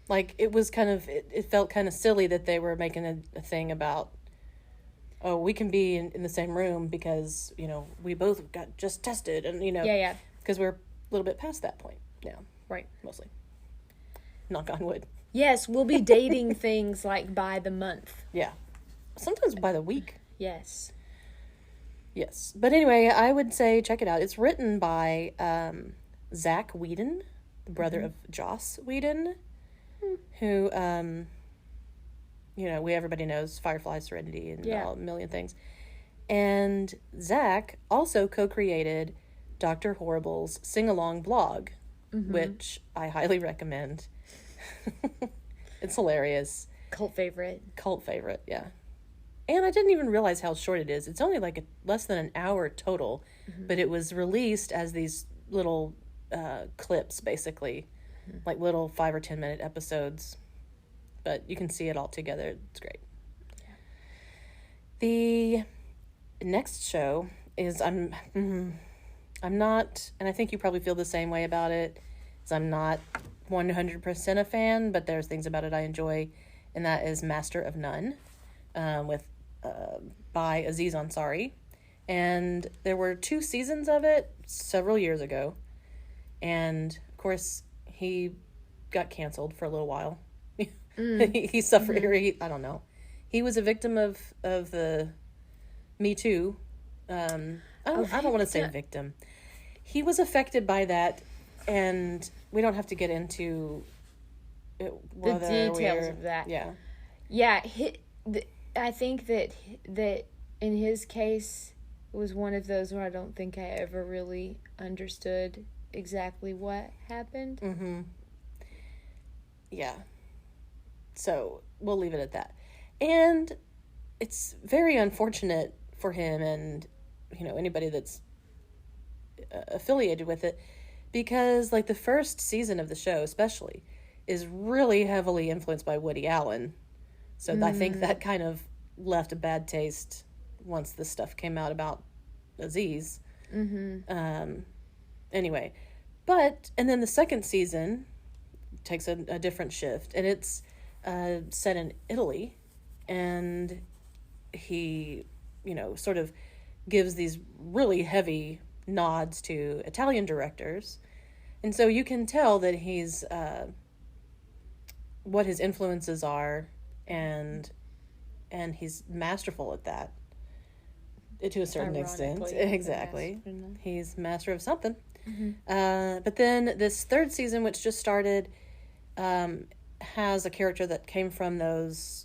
[SPEAKER 1] Like, it was kind of, it felt kind of silly that they were making a thing about, oh, we can be in the same room because, we both got just tested, and,
[SPEAKER 2] Yeah.
[SPEAKER 1] because we're a little bit past that point now.
[SPEAKER 2] Right.
[SPEAKER 1] Mostly. Knock on wood.
[SPEAKER 2] Yes, we'll be dating things like by the month.
[SPEAKER 1] Yeah. Sometimes by the week.
[SPEAKER 2] Yes.
[SPEAKER 1] Yes. But anyway, I would say check it out. It's written by Zach Whedon, the brother of Joss Whedon, who, everybody knows Firefly, Serenity, and a million things. And Zach also co-created Dr. Horrible's sing-along blog, which I highly recommend. It's hilarious.
[SPEAKER 2] Cult favorite,
[SPEAKER 1] yeah. And I didn't even realize how short it is. It's only like less than an hour total, but it was released as these little clips, basically, like little 5 or 10 minute episodes. But you can see it all together. It's great. Yeah. The next show is I'm not, and I think you probably feel the same way about it, is I'm not 100% a fan, but there's things about it I enjoy, and that is Master of None, by Aziz Ansari. And there were 2 seasons of it several years ago, and of course he got canceled for a little while. He suffered, I don't know. He was a victim of the Me Too. I don't want to say victim. He was affected by that, and we don't have to get into
[SPEAKER 2] the details of that.
[SPEAKER 1] Yeah.
[SPEAKER 2] Yeah, I think that in his case it was one of those where I don't think I ever really understood exactly what happened.
[SPEAKER 1] Mm-hmm. Yeah. So we'll leave it at that. And it's very unfortunate for him and, anybody that's affiliated with it, because like the first season of the show especially is really heavily influenced by Woody Allen. So I think that kind of left a bad taste once this stuff came out about Aziz. Anyway, and then the second season takes a different shift, and it's set in Italy, and he, sort of gives these really heavy nods to Italian directors, and so you can tell that he's what his influences are, and and he's masterful at that. To a certain extent.
[SPEAKER 2] Ironically,
[SPEAKER 1] Exactly. He's master of something.
[SPEAKER 2] Mm-hmm.
[SPEAKER 1] But then this third season, which just started, has a character that came from those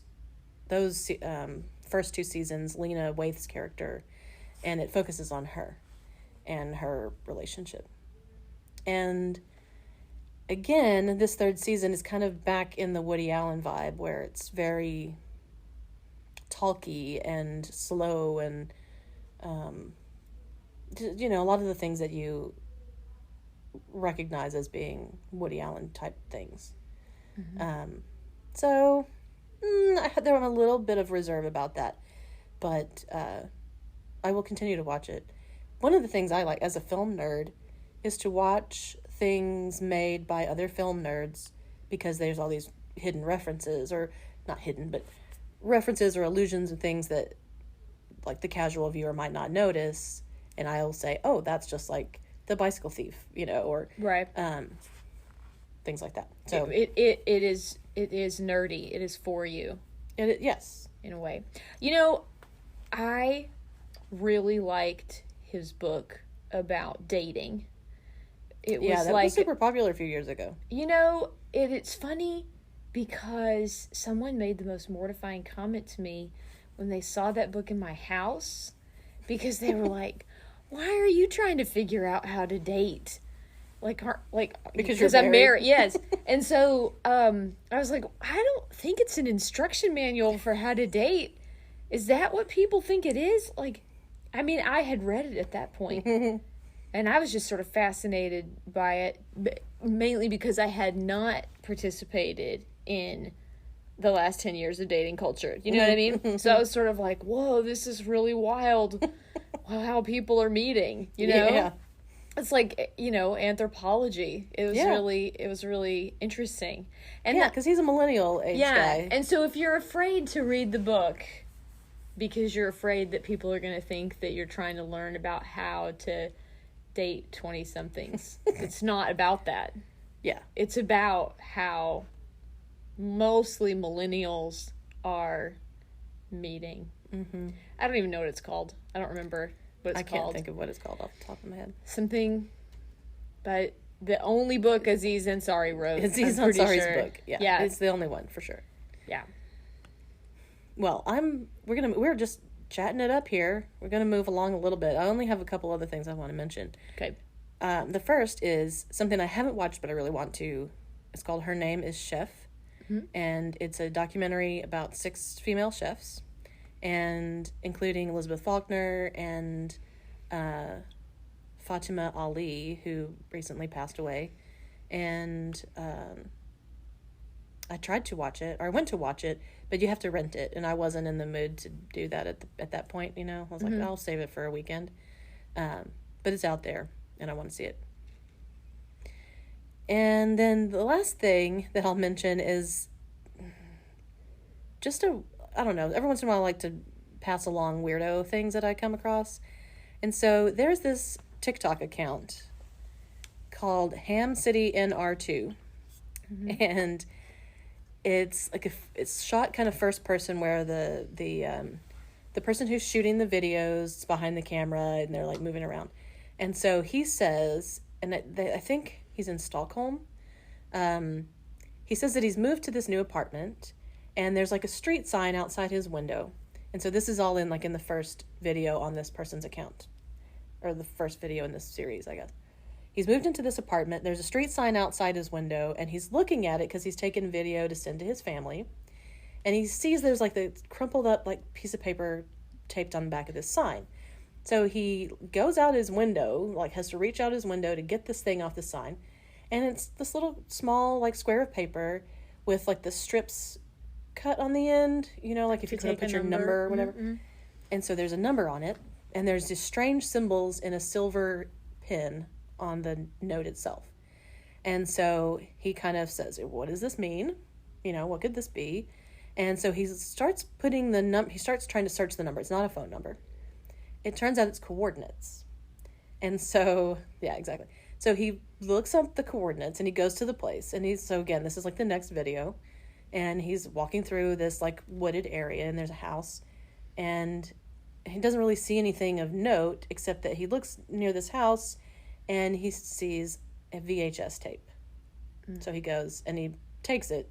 [SPEAKER 1] first two seasons, Lena Waithe's character, and it focuses on her and her relationship. And again, this third season is kind of back in the Woody Allen vibe, where it's very talky and slow and a lot of the things that you recognize as being Woody Allen type things. So there was a little bit of reserve about that, but I will continue to watch it. One of the things I like as a film nerd is to watch things made by other film nerds, because there's all these hidden references, or not hidden, but references or allusions and things that like the casual viewer might not notice, and I'll say, oh, that's just like The Bicycle Thief, or
[SPEAKER 2] Right.
[SPEAKER 1] Things like that. So
[SPEAKER 2] it is nerdy. It is for you.
[SPEAKER 1] Yes.
[SPEAKER 2] In a way. I really liked his book about dating. It was
[SPEAKER 1] that was super popular a few years ago.
[SPEAKER 2] It's funny because someone made the most mortifying comment to me when they saw that book in my house, because they were like, why are you trying to figure out how to date? Because I'm married. Yes. And so I was like, I don't think it's an instruction manual for how to date. Is that what people think it is? I had read it at that point, and I was just sort of fascinated by it, mainly because I had not participated in the last 10 years of dating culture. You know what I mean? So I was sort of like, whoa, this is really wild. How people are meeting,
[SPEAKER 1] Yeah.
[SPEAKER 2] It's like, anthropology. It was really interesting. And
[SPEAKER 1] because he's a millennial age guy.
[SPEAKER 2] And so if you're afraid to read the book because you're afraid that people are going to think that you're trying to learn about how to date 20-somethings, it's not about that.
[SPEAKER 1] Yeah.
[SPEAKER 2] It's about how mostly millennials are meeting.
[SPEAKER 1] Mm-hmm.
[SPEAKER 2] I don't even know what it's called. I don't remember what it's called.
[SPEAKER 1] I can't think of what it's called off the top of my head.
[SPEAKER 2] Something, but the only book Aziz Ansari wrote.
[SPEAKER 1] Aziz Ansari's book. Yeah. It's the only one for sure.
[SPEAKER 2] Yeah.
[SPEAKER 1] Well, we're just chatting it up here. We're gonna move along a little bit. I only have a couple other things I want to mention.
[SPEAKER 2] Okay.
[SPEAKER 1] The first is something I haven't watched but I really want to. It's called Her Name is Chef. Mm-hmm. And it's a documentary about 6 female chefs, and including Elizabeth Faulkner and Fatima Ali, who recently passed away. And I tried to watch it, or I went to watch it, but you have to rent it, and I wasn't in the mood to do that at that point. I was like, I'll save it for a weekend. But it's out there, and I want to see it. And then the last thing that I'll mention is just I don't know, every once in a while I like to pass along weirdo things that I come across. And so there's this TikTok account called Ham City NR2. Mm-hmm. And it's like it's shot kind of first person, where the person who's shooting the videos is behind the camera and they're like moving around. And so he says, and I think he's in Stockholm. He says that he's moved to this new apartment, and there's like a street sign outside his window. And so this is all in the first video on this person's account, or the first video in this series, I guess. He's moved into this apartment. There's a street sign outside his window, and he's looking at it because he's taking video to send to his family. And he sees there's the crumpled up piece of paper taped on the back of this sign. So he goes out his window, has to reach out his window to get this thing off the sign. And it's this little small square of paper with the strips cut on the end, if you're going to put your number or whatever. Mm-hmm. And so there's a number on it, and there's these strange symbols in a silver pin on the note itself. And so he kind of says, what does this mean? What could this be? And so he starts putting he starts trying to search the number. It's not a phone number. It turns out it's coordinates. And so, yeah, exactly. So he looks up the coordinates and he goes to the place. And so again, this is the next video. and he's walking through this like wooded area, and there's a house, and he doesn't really see anything of note except that he looks near this house and he sees a VHS tape. So he goes and he takes it,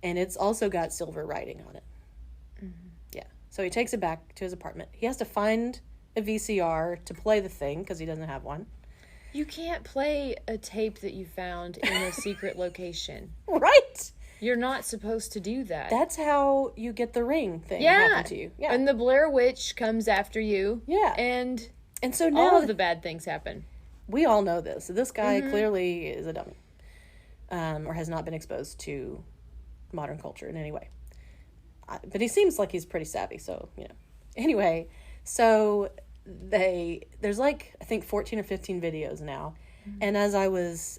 [SPEAKER 1] and it's also got silver writing on it. Yeah. So he takes it back to his apartment. He has to find a VCR to play the thing because he doesn't have one.
[SPEAKER 2] You can't play a tape that you found in a secret location.
[SPEAKER 1] Right.
[SPEAKER 2] You're not supposed to do that.
[SPEAKER 1] That's how you get the ring thing happen to you. Yeah.
[SPEAKER 2] And the Blair Witch comes after you.
[SPEAKER 1] Yeah.
[SPEAKER 2] And
[SPEAKER 1] so now
[SPEAKER 2] all of the bad things happen.
[SPEAKER 1] We all know this. So this guy clearly is a dummy. Or has not been exposed to modern culture in any way. But he seems like he's pretty savvy, so, you know. Anyway, so there's like, I think 14 or 15 videos now. And as I was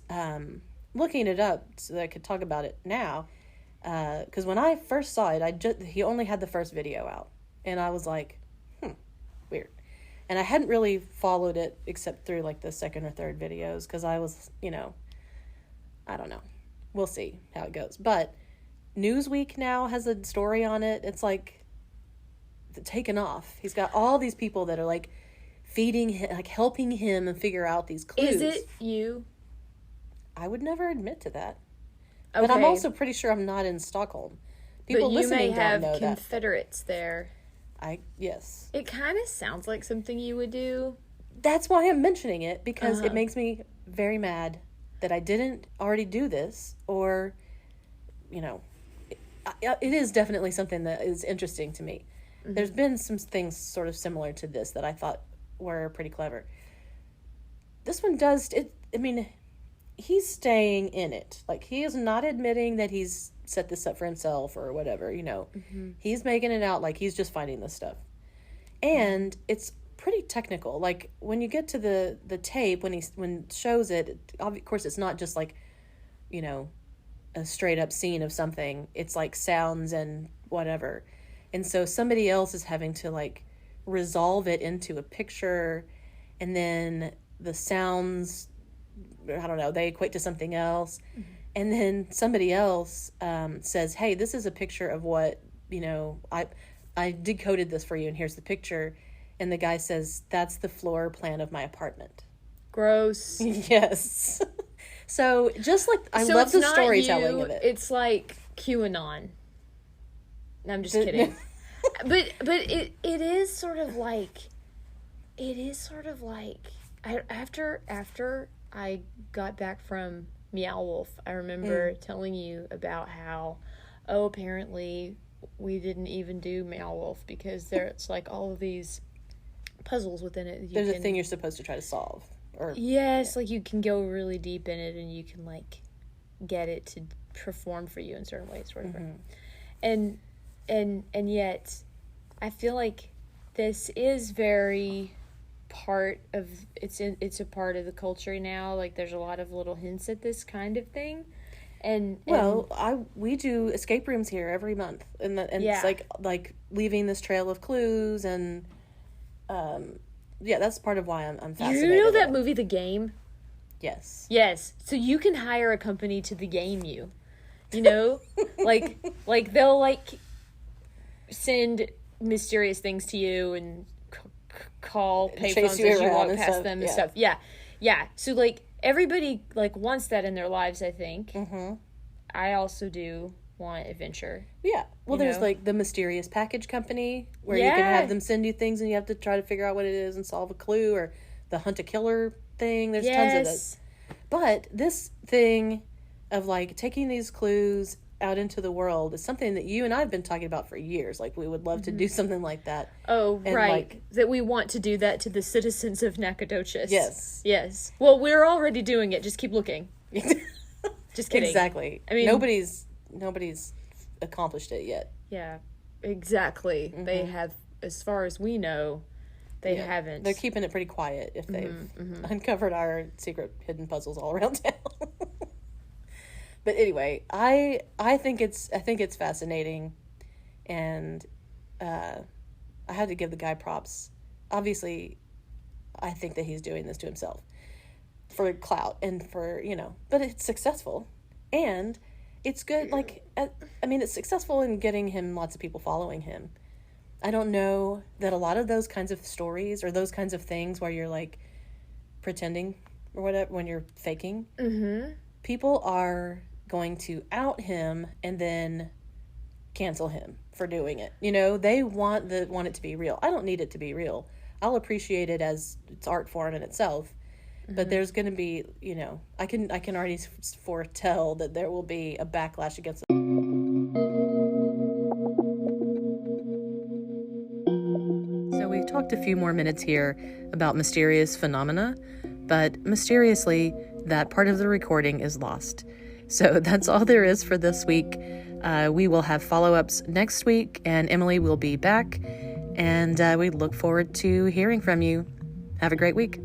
[SPEAKER 1] looking it up so that I could talk about it now, because when I first saw it, he only had the first video out. And I was like, weird. And I hadn't really followed it except through like the second or third videos because I was, you know, I don't know. We'll see how it goes. But Newsweek now has a story on it. It's like taken off. He's got all these people that are like feeding him, like helping him and figure out these clues.
[SPEAKER 2] Is it you?
[SPEAKER 1] I would never admit to that.
[SPEAKER 2] Okay.
[SPEAKER 1] But I'm also pretty sure I'm not in Stockholm. People
[SPEAKER 2] but you
[SPEAKER 1] listening
[SPEAKER 2] may
[SPEAKER 1] don't
[SPEAKER 2] have
[SPEAKER 1] know
[SPEAKER 2] Confederates there.
[SPEAKER 1] Yes.
[SPEAKER 2] It kind of sounds like something you would do.
[SPEAKER 1] That's why I'm mentioning it, because it makes me very mad that I didn't already do this, or, you know, it is definitely something that is interesting to me. There's been some things sort of similar to this that I thought were pretty clever. This one does, I mean, he's staying in it. Like, he is not admitting that he's set this up for himself or whatever, you know. He's making it out like he's just finding this stuff. And it's pretty technical. Like, when you get to the tape, when it shows it, of course, it's not just like, you know, a straight up scene of something. It's like sounds and whatever. And so somebody else is having to like resolve it into a picture, and then the sounds, I don't know, they equate to something else. And then somebody else says, hey, this is a picture of what, you know, I decoded this for you, and here's the picture. And the guy says, that's the floor plan of my apartment.
[SPEAKER 2] Gross.
[SPEAKER 1] Yes. So just like, I love the storytelling of it.
[SPEAKER 2] It's like QAnon. No, I'm just kidding. but it is sort of like, after I got back from Meow Wolf, I remember telling you about how, apparently we didn't even do Meow Wolf because there's like all of these puzzles within it.
[SPEAKER 1] There's a thing you're supposed to try to solve.
[SPEAKER 2] Yes, like you can go really deep in it, and you can like get it to perform for you in certain ways, whatever. And yet, I feel like this is very part of it's a part of the culture now. Like, there's a lot of little hints at this kind of thing. And we do escape rooms here every month, and it's like leaving this trail of clues, and that's part of why I'm fascinated. You know that movie, The Game?
[SPEAKER 1] Yes.
[SPEAKER 2] Yes. So you can hire a company to the game you. You know, like they'll like send mysterious things to you and call payphones as you walk past them and stuff. Yeah. So like everybody like wants that in their lives, I think. I also do want adventure. Yeah.
[SPEAKER 1] Well, there's like the mysterious package company where you can have them send you things and you have to try to figure out what it is and solve a clue, or the hunt a killer thing. There's tons of those. But this thing of like taking these clues out into the world is something that you and I have been talking about for years. Like, we would love to do something like that.
[SPEAKER 2] Oh, and right. That we want to do that to the citizens of Nacogdoches. Yes. Well, we're already doing it. Just keep looking. Just kidding.
[SPEAKER 1] Exactly. I mean, nobody's accomplished it yet.
[SPEAKER 2] Yeah, exactly. They have, as far as we know, they haven't.
[SPEAKER 1] They're keeping it pretty quiet if they've uncovered our secret hidden puzzles all around town. But anyway, I think it's fascinating, and I had to give the guy props. Obviously, I think that he's doing this to himself for clout and for, you know, but it's successful, and it's good. Like, I mean, it's successful in getting him lots of people following him. I don't know that a lot of those kinds of stories or those kinds of things where you're like pretending or whatever, when you're faking, people are going to out him and then cancel him for doing it. You know, they want it to be real. I don't need it to be real. I'll appreciate it as it's art form in itself. But there's going to be, you know, I can already foretell that there will be a backlash against it. So we talked a few more minutes here about mysterious phenomena, but mysteriously, that part of the recording is lost. So that's all there is for this week. We will have follow-ups next week, and Emily will be back, and we look forward to hearing from you. Have a great week.